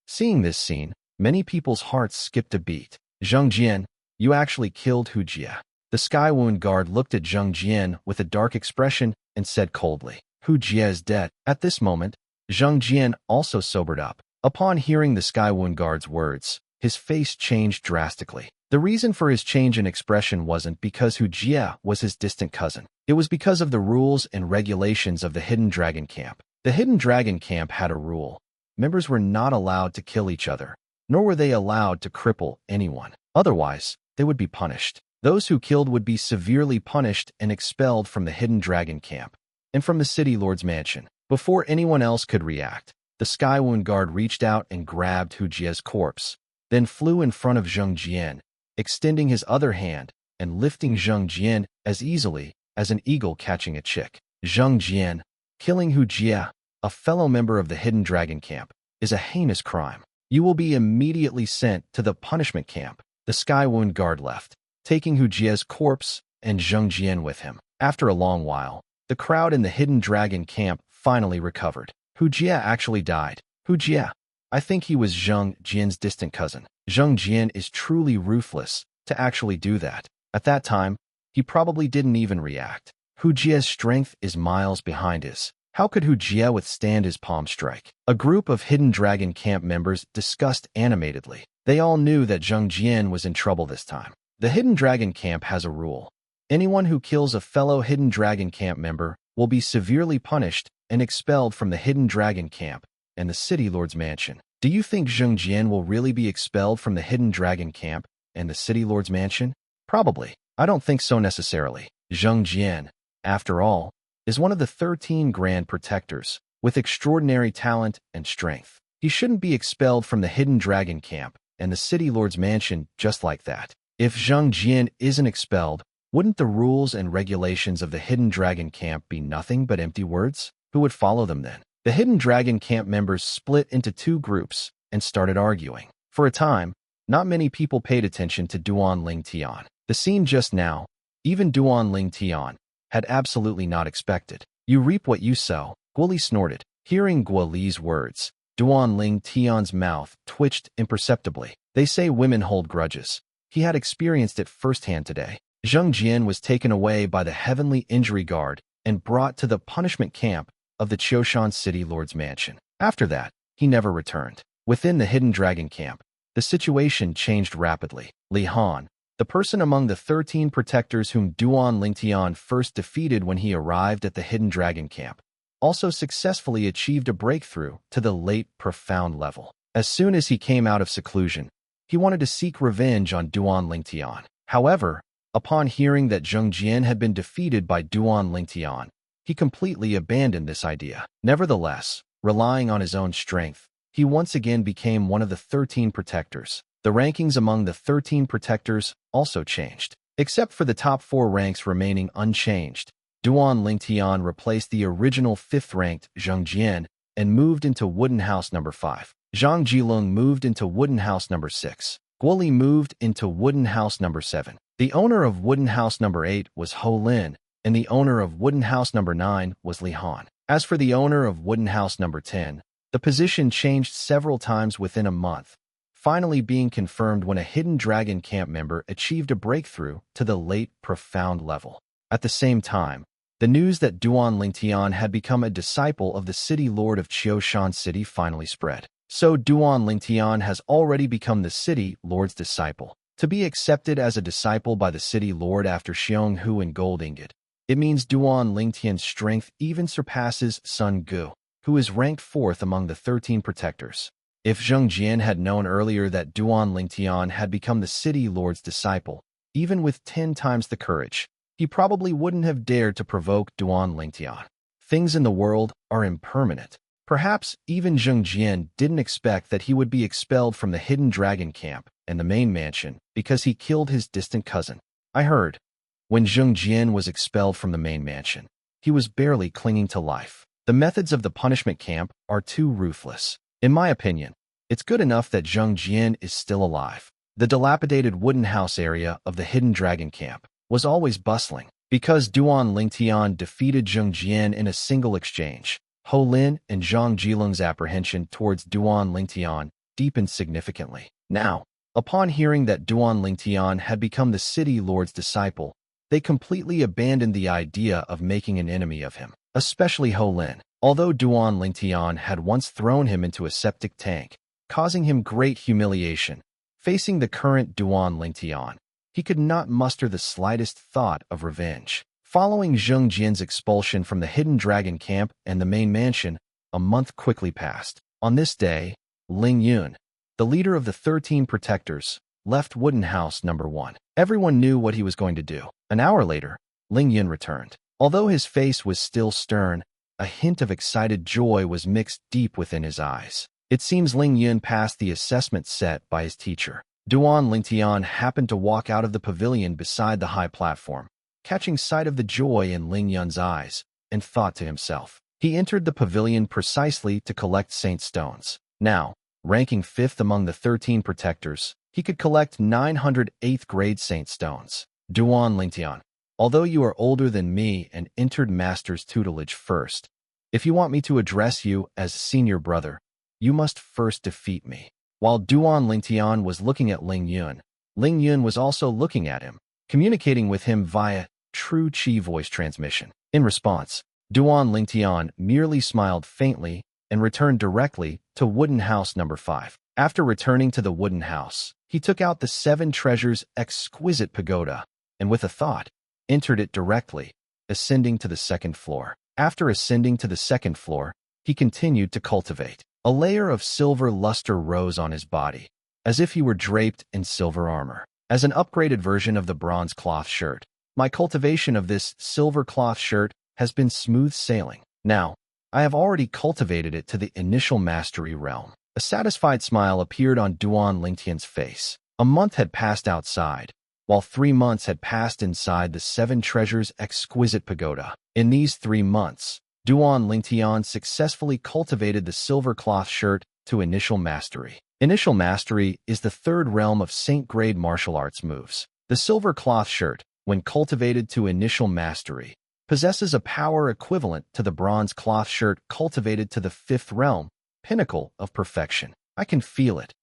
Seeing this scene, many people's hearts skipped a beat. Zheng Jian, you actually killed Hu Jie. The Skywound Guard looked at Zheng Jian with a dark expression and said coldly, Hu Jie is dead. At this moment, Zheng Jian also sobered up. Upon hearing the Skywound Guard's words, his face changed drastically. The reason for his change in expression wasn't because Hu Jie was his distant cousin. It was because of the rules and regulations of the Hidden Dragon Camp. The Hidden Dragon Camp had a rule. Members were not allowed to kill each other, nor were they allowed to cripple anyone. Otherwise, they would be punished. Those who killed would be severely punished and expelled from the Hidden Dragon Camp and from the City Lord's mansion. Before anyone else could react, the Skywound Guard reached out and grabbed Hu Jie's corpse, then flew in front of Zheng Jian, extending his other hand and lifting Zheng Jian as easily as an eagle catching a chick. Zheng Jian, killing Hu Jie, a fellow member of the Hidden Dragon Camp, is a heinous crime. You will be immediately sent to the punishment camp. The Skywound Guard left, taking Hu Jie's corpse and Zheng Jian with him. After a long while, the crowd in the Hidden Dragon Camp finally recovered. Hu Jie actually died. Hu Jie. I think he was Zheng Jian's distant cousin. Zheng Jian is truly ruthless to actually do that. At that time, he probably didn't even react. Hu Jie's strength is miles behind his. How could Hu Jie withstand his palm strike? A group of Hidden Dragon Camp members discussed animatedly. They all knew that Zheng Jian was in trouble this time. The Hidden Dragon Camp has a rule. Anyone who kills a fellow Hidden Dragon Camp member will be severely punished and expelled from the Hidden Dragon Camp and the City Lord's mansion. Do you think Zheng Jian will really be expelled from the Hidden Dragon Camp and the City Lord's mansion? Probably. I don't think so necessarily. Zheng Jian, after all, is one of the 13 Grand Protectors, with extraordinary talent and strength. He shouldn't be expelled from the Hidden Dragon Camp and the City Lord's mansion just like that. If Zheng Jian isn't expelled, wouldn't the rules and regulations of the Hidden Dragon Camp be nothing but empty words? Who would follow them then? The Hidden Dragon Camp members split into two groups and started arguing. For a time, not many people paid attention to Duanling Tian. The scene just now, even Duanling Tian had absolutely not expected. You reap what you sow, Guo Li snorted. Hearing Guo Li's words, Duanling Tian's mouth twitched imperceptibly. They say women hold grudges. He had experienced it firsthand today. Zheng Jian was taken away by the Heavenly Injury Guard and brought to the punishment camp of the Qiushan City Lord's mansion. After that, he never returned. Within the Hidden Dragon Camp, the situation changed rapidly. Li Han, the person among the 13 protectors whom Duanling Tian first defeated when he arrived at the Hidden Dragon Camp, also successfully achieved a breakthrough to the late profound level. As soon as he came out of seclusion, he wanted to seek revenge on Duanling Tian. However, upon hearing that Zheng Jian had been defeated by Duanling Tian, he completely abandoned this idea. Nevertheless, relying on his own strength, he once again became one of the 13 protectors. The rankings among the 13 protectors also changed. Except for the top 4 ranks remaining unchanged, Duan Lingtian replaced the original 5th-ranked Zheng Jian and moved into Wooden House number 5. Zhang Jilong moved into Wooden House number 6. Guoli moved into Wooden House number 7. The owner of Wooden House number 8 was Ho Lin, and the owner of Wooden House number 9 was Li Han. As for the owner of Wooden House number 10, the position changed several times within a month, finally being confirmed when a Hidden Dragon camp member achieved a breakthrough to the late profound level. At the same time, the news that Duan Lingtian had become a disciple of the city lord of Qiushan City finally spread. So Duan Lingtian has already become the city lord's disciple. To be accepted as a disciple by the city lord after Xiong Hu and Gold Ingot, it means Duan Lingtian's strength even surpasses Sun Gu, who is ranked 4th among the 13 protectors. If Zheng Jian had known earlier that Duan Lingtian had become the city lord's disciple, even with 10 times the courage, he probably wouldn't have dared to provoke Duan Lingtian. Things in the world are impermanent. Perhaps even Zheng Jian didn't expect that he would be expelled from the Hidden Dragon camp and the main mansion because he killed his distant cousin. I heard, when Zheng Jian was expelled from the main mansion, he was barely clinging to life. The methods of the punishment camp are too ruthless. In my opinion, it's good enough that Zheng Jian is still alive. The dilapidated wooden house area of the Hidden Dragon camp was always bustling because Duan Lingtian defeated Zheng Jian in a single exchange. Ho Lin and Zhang Jilong's apprehension towards Duan Lingtian deepened significantly. Now, upon hearing that Duan Lingtian had become the city lord's disciple, they completely abandoned the idea of making an enemy of him, especially Ho Lin. Although Duan Lingtian had once thrown him into a septic tank, causing him great humiliation, facing the current Duan Lingtian, he could not muster the slightest thought of revenge. Following Zheng Jian's expulsion from the Hidden Dragon camp and the main mansion, a month quickly passed. On this day, Ling Yun, the leader of the 13 protectors, left Wooden House number 1. Everyone knew what he was going to do. An hour later, Ling Yun returned. Although his face was still stern, a hint of excited joy was mixed deep within his eyes. It seems Ling Yun passed the assessment set by his teacher. Duan Lingtian happened to walk out of the pavilion beside the high platform, catching sight of the joy in Ling Yun's eyes, and thought to himself. He entered the pavilion precisely to collect saint stones. Now, ranking 5th among the 13 protectors, he could collect 900 8th-grade saint stones. Duan Lingtian, although you are older than me and entered master's tutelage first, if you want me to address you as senior brother, you must first defeat me. While Duan Lingtian was looking at Ling Yun was also looking at him, communicating with him via true Qi voice transmission. In response, Duan Lingtian merely smiled faintly and returned directly to Wooden House number 5. After returning to the Wooden House, he took out the 7 treasures exquisite pagoda and with a thought, entered it directly, ascending to the 2nd floor. After ascending to the 2nd floor, he continued to cultivate. A layer of silver luster rose on his body, as if he were draped in silver armor. As an upgraded version of the bronze cloth shirt, my cultivation of this silver cloth shirt has been smooth sailing. Now, I have already cultivated it to the initial mastery realm. A satisfied smile appeared on Duan Lingtian's face. A month had passed outside, while 3 months had passed inside the 7 treasures exquisite pagoda. In these 3 months, Duan Lingtian successfully cultivated the silver cloth shirt to initial mastery. Initial mastery is the 3rd realm of saint-grade martial arts moves. The silver cloth shirt, when cultivated to initial mastery, possesses a power equivalent to the bronze cloth shirt cultivated to the 5th realm, pinnacle of perfection. I can feel it.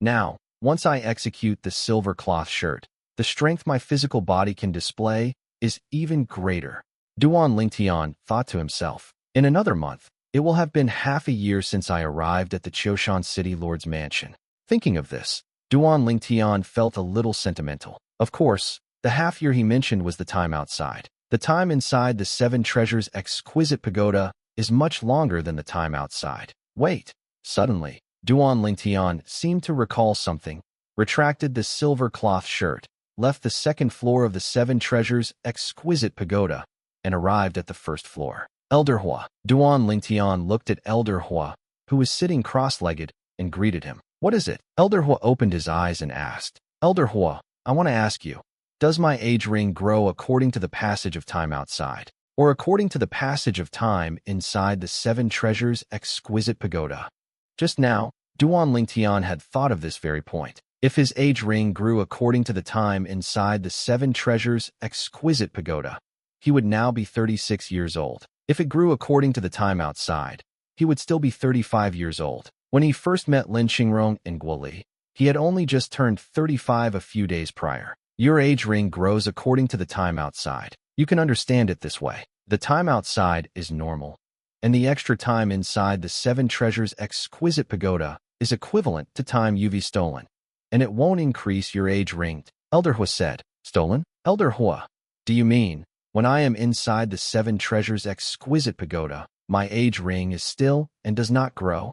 Now, once I execute the silver cloth shirt, the strength my physical body can display is even greater. Duan Lingtian thought to himself. In another month, it will have been half a year since I arrived at the Qiushan City Lord's mansion. Thinking of this, Duan Lingtian felt a little sentimental. Of course, the half year he mentioned was the time outside. The time inside the 7 treasures exquisite pagoda is much longer than the time outside. Wait! Suddenly, Duan Lingtian seemed to recall something, retracted the silver cloth shirt, left the 2nd floor of the 7 treasures exquisite pagoda, and arrived at the 1st floor. Elder Hua. Duan Lingtian looked at Elder Hua, who was sitting cross-legged, and greeted him. What is it? Elder Hua opened his eyes and asked. Elder Hua, I want to ask you, does my age ring grow according to the passage of time outside, or according to the passage of time inside the 7 treasures exquisite pagoda? Just now, Duan Lingtian had thought of this very point. If his age ring grew according to the time inside the 7 treasures exquisite pagoda, he would now be 36 years old. If it grew according to the time outside, he would still be 35 years old. When he first met Lin Qingrong in Guoli, he had only just turned 35 a few days prior. Your age ring grows according to the time outside. You can understand it this way. The time outside is normal, and the extra time inside the 7 treasures exquisite pagoda is equivalent to time you've stolen, and it won't increase your age ring. Elder Hua said. Stolen? Elder Hua, do you mean, when I am inside the 7 treasures exquisite pagoda, my age ring is still and does not grow?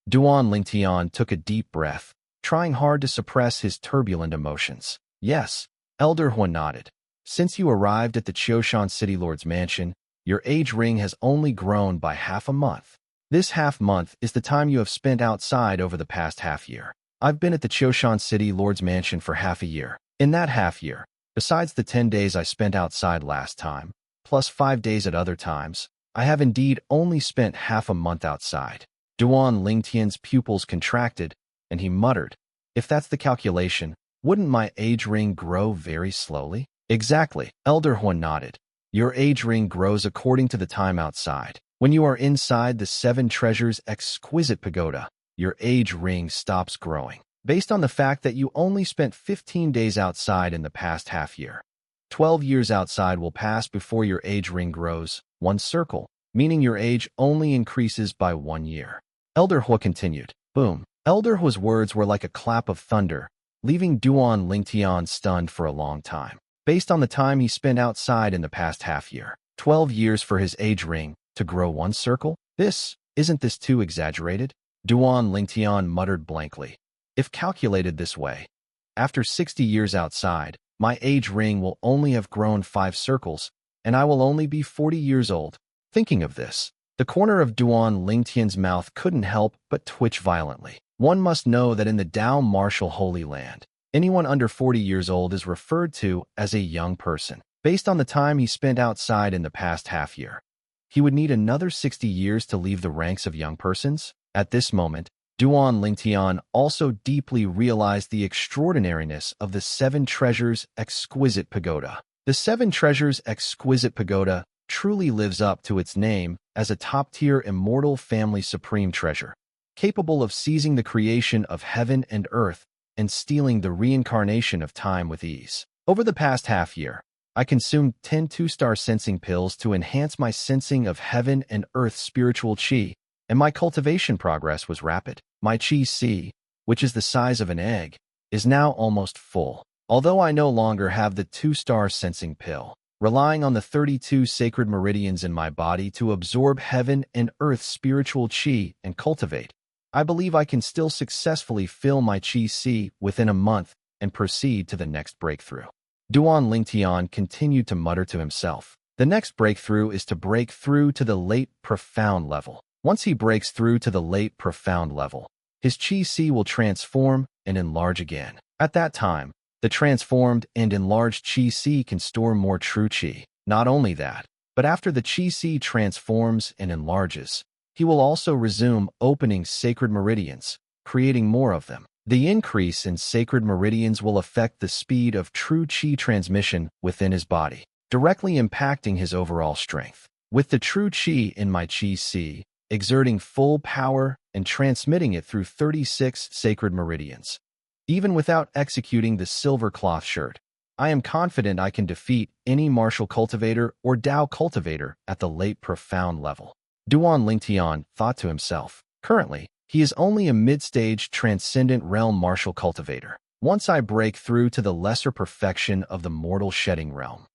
Duan Lingtian took a deep breath, trying hard to suppress his turbulent emotions. Yes, Elder Hua nodded. Since you arrived at the Qiushan City Lord's mansion, your age ring has only grown by half a month. This half month is the time you have spent outside over the past half year. I've been at the Qiushan City Lord's mansion for half a year. In that half year, besides the 10 days I spent outside last time, plus 5 days at other times, I have indeed only spent half a month outside. Duan Lingtian's pupils contracted, and he muttered, if that's the calculation, wouldn't my age ring grow very slowly? Exactly, Elder Hua nodded. Your age ring grows according to the time outside. When you are inside the 7 treasures exquisite pagoda, your age ring stops growing. Based on the fact that you only spent 15 days outside in the past half year, 12 years outside will pass before your age ring grows 1 circle, meaning your age only increases by 1 year. Elder Hua continued. Boom. Elder Hua's words were like a clap of thunder, leaving Duan Lingtian stunned for a long time. Based on the time he spent outside in the past half year, 12 years for his age ring to grow 1 circle? Isn't this too exaggerated? Duan Lingtian muttered blankly. If calculated this way, after 60 years outside, my age ring will only have grown 5 circles, and I will only be 40 years old. Thinking of this, the corner of Duan Lingtian's mouth couldn't help but twitch violently. One must know that in the Dao martial Holy Land, anyone under 40 years old is referred to as a young person. Based on the time he spent outside in the past half year, he would need another 60 years to leave the ranks of young persons. At this moment, Duan Lingtian also deeply realized the extraordinariness of the 7 treasures exquisite pagoda. The 7 treasures exquisite pagoda truly lives up to its name as a top-tier immortal family supreme treasure, capable of seizing the creation of heaven and earth and stealing the reincarnation of time with ease. Over the past half year, I consumed 10 2-star sensing pills to enhance my sensing of heaven and earth spiritual qi, and my cultivation progress was rapid. My qi, which is the size of an egg, is now almost full. Although I no longer have the 2-star sensing pill, relying on the 32 sacred meridians in my body to absorb heaven and earth spiritual qi and cultivate, I believe I can still successfully fill my qi within a month and proceed to the next breakthrough. Duan Lingtian continued to mutter to himself. The next breakthrough is to break through to the late profound level. Once he breaks through to the late profound level, his qi will transform and enlarge again. At that time, the transformed and enlarged qi can store more true qi. Not only that, but after the qi transforms and enlarges, he will also resume opening sacred meridians, creating more of them. The increase in sacred meridians will affect the speed of true qi transmission within his body, directly impacting his overall strength. With the true qi in my qi exerting full power and transmitting it through 36 sacred meridians, even without executing the silver cloth shirt, I am confident I can defeat any martial cultivator or Dao cultivator at the late profound level. Duan Lingtian thought to himself. Currently, he is only a mid-stage transcendent realm martial cultivator. Once I break through to the lesser perfection of the mortal shedding realm,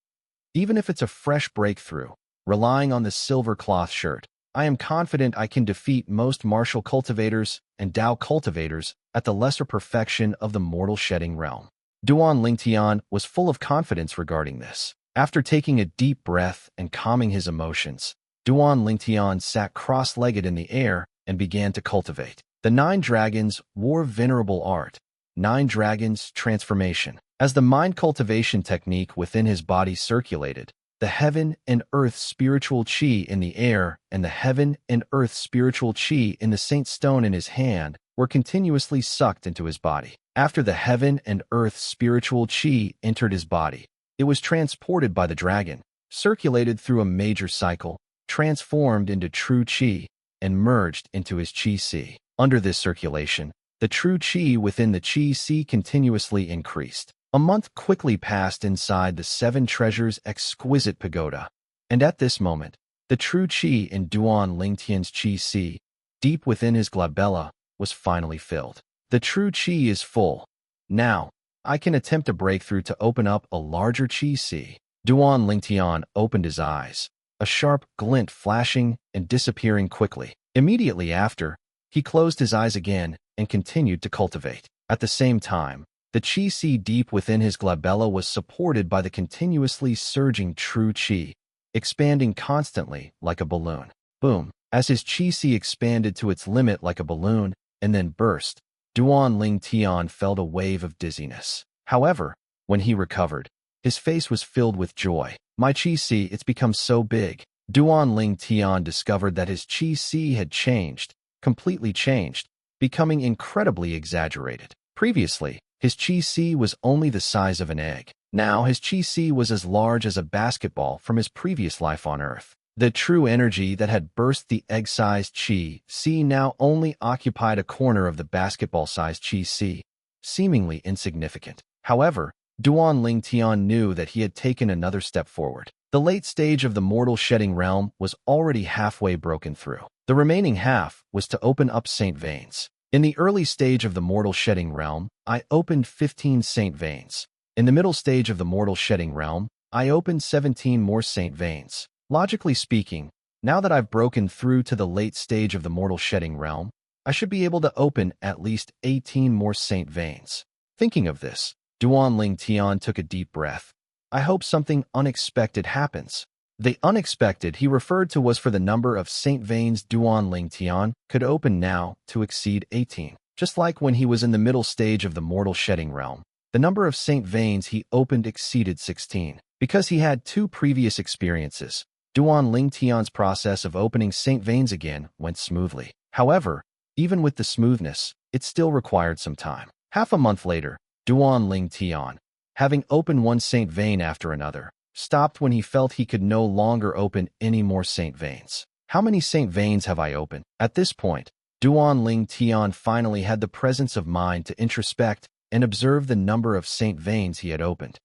even if it's a fresh breakthrough, relying on the silver cloth shirt, I am confident I can defeat most martial cultivators and Dao cultivators at the lesser perfection of the mortal shedding realm. Duan Lingtian was full of confidence regarding this. After taking a deep breath and calming his emotions, Duan Lingtian sat cross-legged in the air and began to cultivate. The 9 dragons wore venerable art. 9 dragons transformation. As the mind cultivation technique within his body circulated, the heaven and earth spiritual chi in the air and the heaven and earth spiritual chi in the saint stone in his hand were continuously sucked into his body. After the heaven and earth spiritual chi entered his body, it was transported by the dragon, circulated through a major cycle, transformed into true chi, and merged into his chi si. Under this circulation, the true chi within the chi si continuously increased. A month quickly passed inside the 7 treasures exquisite pagoda, and at this moment, the true chi in Duan Lingtian's chi si, deep within his glabella, was finally filled. The true chi is full. Now, I can attempt a breakthrough to open up a larger chi si. Duan Lingtian opened his eyes, a sharp glint flashing and disappearing quickly. Immediately after, he closed his eyes again and continued to cultivate. At the same time, the chi si deep within his glabella was supported by the continuously surging true chi, expanding constantly like a balloon. Boom! As his chi si expanded to its limit like a balloon and then burst, Duan Lingtian felt a wave of dizziness. However, when he recovered, his face was filled with joy. My chi si, it's become so big. Duan Lingtian discovered that his chi si had changed, completely changed, becoming incredibly exaggerated. Previously, his chi si was only the size of an egg. Now his chi si was as large as a basketball from his previous life on Earth. The true energy that had burst the egg-sized chi si now only occupied a corner of the basketball-sized chi si, seemingly insignificant. However, Duan Lingtian knew that he had taken another step forward. The late stage of the mortal shedding realm was already halfway broken through. The remaining half was to open up saint veins. In the early stage of the mortal shedding realm, I opened 15 saint veins. In the middle stage of the mortal shedding realm, I opened 17 more saint veins. Logically speaking, now that I've broken through to the late stage of the mortal shedding realm, I should be able to open at least 18 more saint veins. Thinking of this, Duan Lingtian took a deep breath. I hope something unexpected happens. The unexpected he referred to was for the number of saint veins Duan Lingtian could open now to exceed 18. Just like when he was in the middle stage of the mortal shedding realm, the number of saint veins he opened exceeded 16. Because he had 2 previous experiences, Duan Lingtian's process of opening saint veins again went smoothly. However, even with the smoothness, it still required some time. Half a month later, Duan Lingtian, having opened one saint vein after another, stopped when he felt he could no longer open any more saint veins. How many saint veins have I opened? At this point, Duan Lingtian finally had the presence of mind to introspect and observe the number of saint veins he had opened.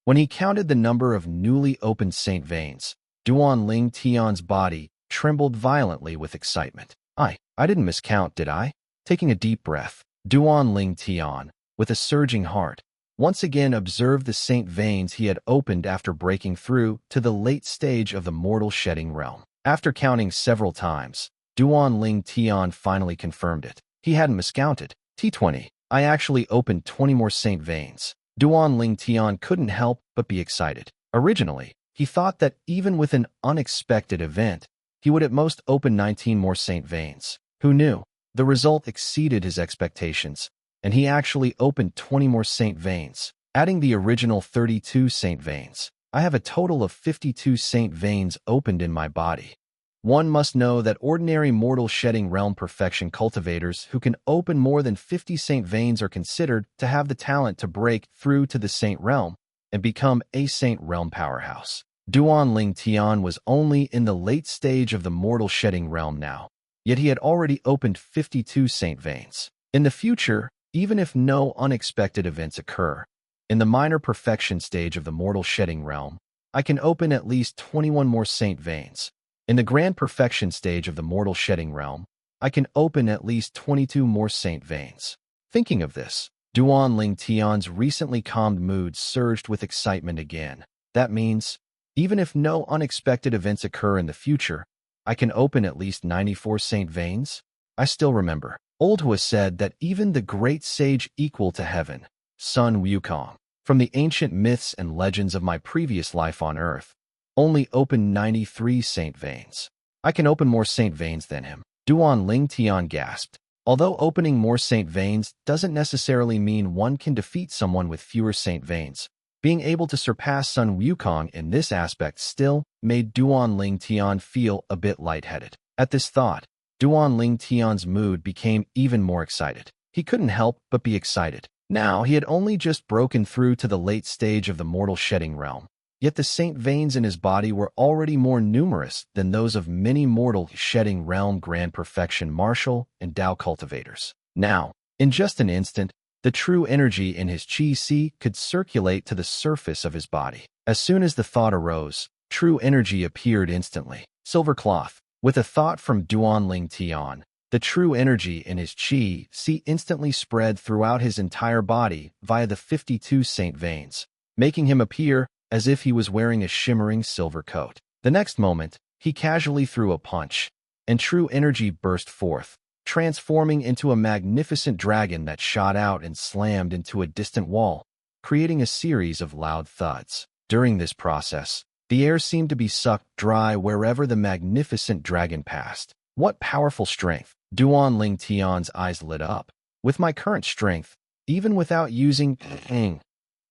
When he counted the number of newly opened saint veins, Duan Lingtian's body trembled violently with excitement. I didn't miscount, did I? Taking a deep breath, Duan Lingtian, with a surging heart, once again observed the saint veins he had opened after breaking through to the late stage of the mortal shedding realm. After counting several times, Duan Lingtian finally confirmed it. He hadn't miscounted. T20. I actually opened 20 more saint veins. Duan Lingtian couldn't help but be excited. Originally, he thought that even with an unexpected event, he would at most open 19 more saint veins. Who knew? The result exceeded his expectations, and he actually opened 20 more saint veins, adding the original 32 saint veins. I have a total of 52 saint veins opened in my body. One must know that ordinary mortal shedding realm perfection cultivators who can open more than 50 saint veins are considered to have the talent to break through to the saint realm and become a saint realm powerhouse. Duan Lingtian was only in the late stage of the mortal shedding realm now, yet he had already opened 52 saint veins. In the future, even if no unexpected events occur, in the minor perfection stage of the mortal shedding realm, I can open at least 21 more saint veins. In the grand perfection stage of the mortal shedding realm, I can open at least 22 more saint veins. Thinking of this, Duan Lingtian's recently calmed mood surged with excitement again. That means, even if no unexpected events occur in the future, I can open at least 94 saint veins? I still remember. Old Hua said that even the great sage equal to heaven, Sun Wukong, from the ancient myths and legends of my previous life on Earth, only opened 93 saint veins. I can open more saint veins than him. Duan Ling Tian gasped. Although opening more saint veins doesn't necessarily mean one can defeat someone with fewer saint veins, being able to surpass Sun Wukong in this aspect still made Duan Ling Tian feel a bit lightheaded. At this thought, Duan Ling Tian's mood became even more excited. He couldn't help but be excited. Now, he had only just broken through to the late stage of the mortal shedding realm, yet the saint veins in his body were already more numerous than those of many mortal shedding realm grand perfection martial and Dao cultivators. Now, in just an instant, the true energy in his qi could circulate to the surface of his body. As soon as the thought arose, true energy appeared instantly. Silver cloth. With a thought from Duan Ling Tian, the true energy in his qi instantly spread throughout his entire body via the 52 saint veins, making him appear as if he was wearing a shimmering silver coat. The next moment, he casually threw a punch, and true energy burst forth, transforming into a magnificent dragon that shot out and slammed into a distant wall, creating a series of loud thuds. During this process, the air seemed to be sucked dry wherever the magnificent dragon passed. What powerful strength! Duan Ling Tian's eyes lit up. With my current strength, even without using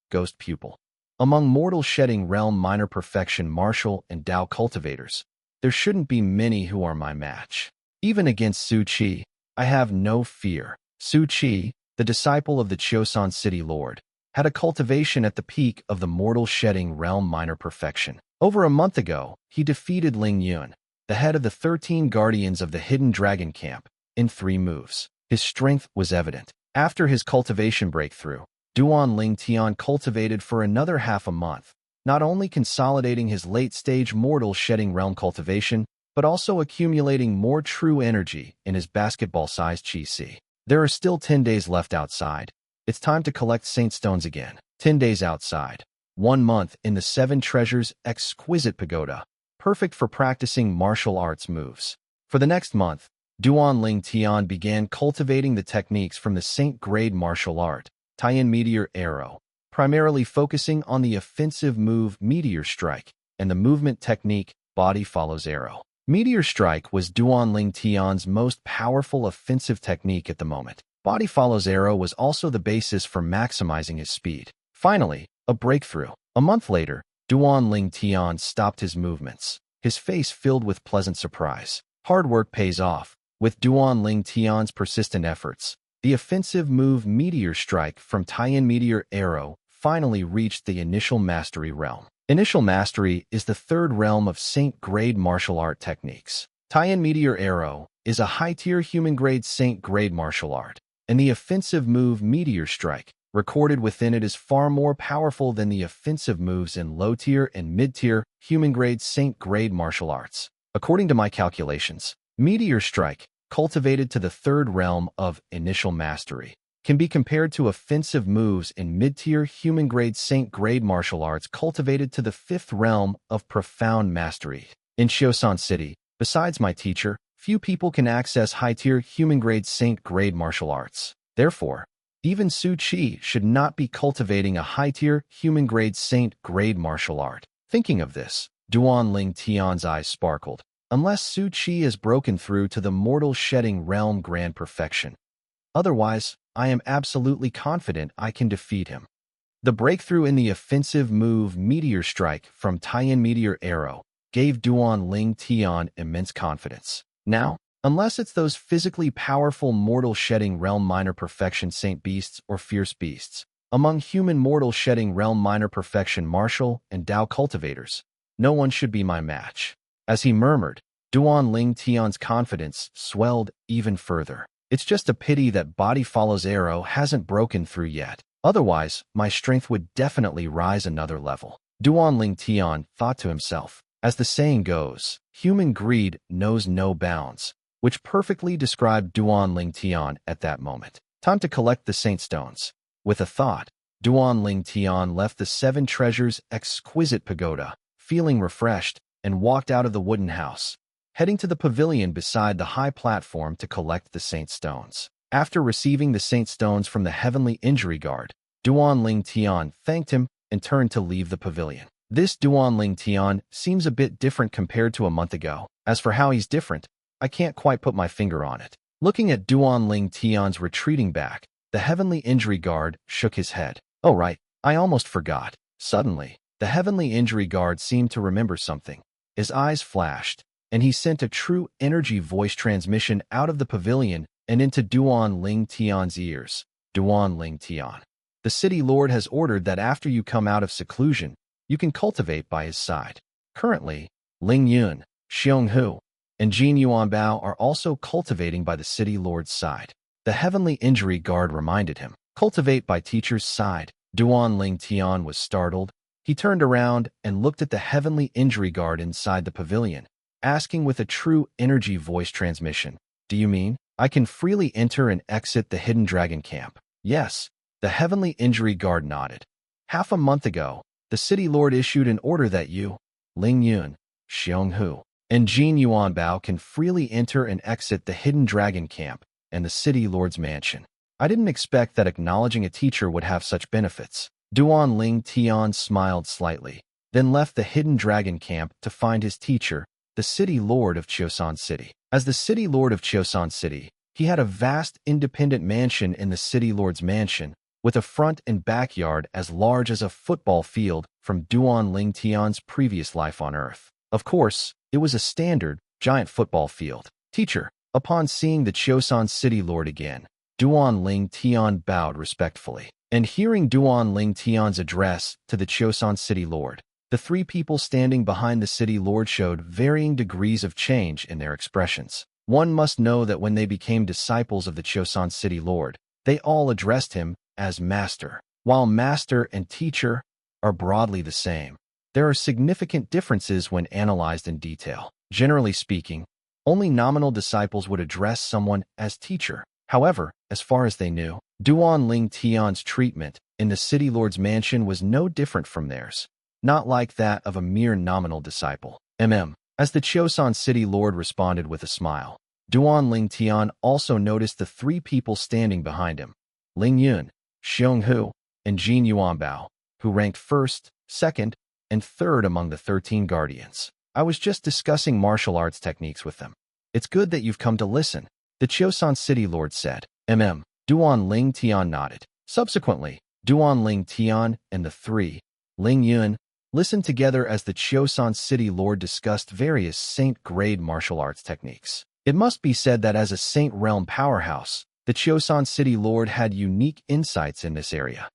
ghost pupil. Among mortal shedding realm minor perfection martial and Dao cultivators, there shouldn't be many who are my match. Even against Su Qi, I have no fear. Su Qi, the disciple of the Chosan City Lord, had a cultivation at the peak of the mortal shedding realm minor perfection. Over a month ago, he defeated Ling Yun, the head of the 13 guardians of the Hidden Dragon Camp, in 3 moves. His strength was evident. After his cultivation breakthrough, Duan Ling Tian cultivated for another half a month, not only consolidating his late-stage mortal shedding realm cultivation, but also accumulating more true energy in his basketball-sized qi. There are still 10 days left outside. It's time to collect Saint Stones again. 10 days outside. 1 month in the 7 Treasures exquisite pagoda, perfect for practicing martial arts moves. For the next month, Duan Ling Tian began cultivating the techniques from the Saint grade martial art, Tian Meteor Arrow, primarily focusing on the offensive move Meteor Strike and the movement technique Body Follows Arrow. Meteor Strike was Duan Ling Tian's most powerful offensive technique at the moment. Body Follows Arrow was also the basis for maximizing his speed. Finally, a breakthrough. A month later, Duan Ling Tian stopped his movements, his face filled with pleasant surprise. Hard work pays off. With Duan Ling Tian's persistent efforts, the offensive move Meteor Strike from Tian Meteor Arrow finally reached the initial mastery realm. Initial mastery is the 3rd realm of Saint-grade martial art techniques. Tian Meteor Arrow is a high-tier human-grade Saint-grade martial art, and the offensive move Meteor Strike, recorded within it, is far more powerful than the offensive moves in low-tier and mid-tier human-grade Saint-grade martial arts. According to my calculations, Meteor Strike, cultivated to the 3rd realm of initial mastery, can be compared to offensive moves in mid-tier human-grade Saint-grade martial arts cultivated to the 5th realm of profound mastery. In Chosan City, besides my teacher, few people can access high-tier human-grade Saint-grade martial arts. Therefore, even Su Qi should not be cultivating a high-tier human-grade Saint-grade martial art. Thinking of this, Duan Ling Tian's eyes sparkled. Unless Su Qi has broken through to the mortal shedding realm grand perfection. Otherwise, I am absolutely confident I can defeat him. The breakthrough in the offensive move Meteor Strike from Tian Meteor Arrow gave Duan Ling Tian immense confidence. Now, unless it's those physically powerful mortal shedding realm minor perfection saint beasts or fierce beasts, among human mortal shedding realm minor perfection martial and Dao cultivators, no one should be my match. As he murmured, Duan Ling Tian's confidence swelled even further. It's just a pity that Body Follows Arrow hasn't broken through yet. Otherwise, my strength would definitely rise another level. Duan Ling Tian thought to himself. As the saying goes, human greed knows no bounds, which perfectly described Duan Ling Tian at that moment. Time to collect the Saint Stones. With a thought, Duan Ling Tian left the 7 Treasures exquisite pagoda, feeling refreshed, and walked out of the wooden house, heading to the pavilion beside the high platform to collect the Saint Stones. After receiving the Saint Stones from the Heavenly Injury Guard, Duan Ling Tian thanked him and turned to leave the pavilion. This Duan Ling Tian seems a bit different compared to a month ago. As for how he's different, I can't quite put my finger on it. Looking at Duan Ling Tian's retreating back, the Heavenly Injury Guard shook his head. Oh right, I almost forgot. Suddenly, the Heavenly Injury Guard seemed to remember something. His eyes flashed, and he sent a true energy voice transmission out of the pavilion and into Duan Ling Tian's ears. Duan Ling Tian. The city lord has ordered that after you come out of seclusion, you can cultivate by his side. Currently, Ling Yun, Xiong Hu, and Jin Yuanbao are also cultivating by the city lord's side. The Heavenly Injury Guard reminded him. Cultivate by teacher's side. Duan Ling Tian was startled. He turned around and looked at the Heavenly Injury Guard inside the pavilion, asking with a true energy voice transmission, "Do you mean I can freely enter and exit the Hidden Dragon Camp?" Yes, the Heavenly Injury Guard nodded. Half a month ago, the city lord issued an order that you, Ling Yun, Xiong Hu, and Jin Yuanbao can freely enter and exit the Hidden Dragon Camp and the city lord's mansion. I didn't expect that acknowledging a teacher would have such benefits. Duan Ling Tian smiled slightly, then left the Hidden Dragon Camp to find his teacher, the city lord of Chosan City. As the city lord of Chosan City, he had a vast independent mansion in the city lord's mansion, with a front and backyard as large as a football field from Duan Ling Tian's previous life on Earth. Of course, it was a standard, giant football field. Teacher, upon seeing the Chosan City Lord again, Duan Ling Tian bowed respectfully. And hearing Duan Ling Tian's address to the Chosan City Lord, the three people standing behind the city lord showed varying degrees of change in their expressions. One must know that when they became disciples of the Chosan City Lord, they all addressed him as master. While master and teacher are broadly the same, there are significant differences when analyzed in detail. Generally speaking, only nominal disciples would address someone as teacher. However, as far as they knew, Duan Ling Tian's treatment in the city lord's mansion was no different from theirs, not like that of a mere nominal disciple. As the Chosan City Lord responded with a smile, Duan Ling Tian also noticed the three people standing behind him, Ling Yun, Xiong Hu, and Jin Yuanbao, who ranked first, second, and third among the 13 guardians. I was just discussing martial arts techniques with them. It's good that you've come to listen, the Chosan City Lord said. Duan Ling Tian nodded. Subsequently, Duan Ling Tian and the three, Ling Yun, listened together as the Chosan City Lord discussed various Saint-grade martial arts techniques. It must be said that as a Saint Realm powerhouse, the Chosan City Lord had unique insights in this area.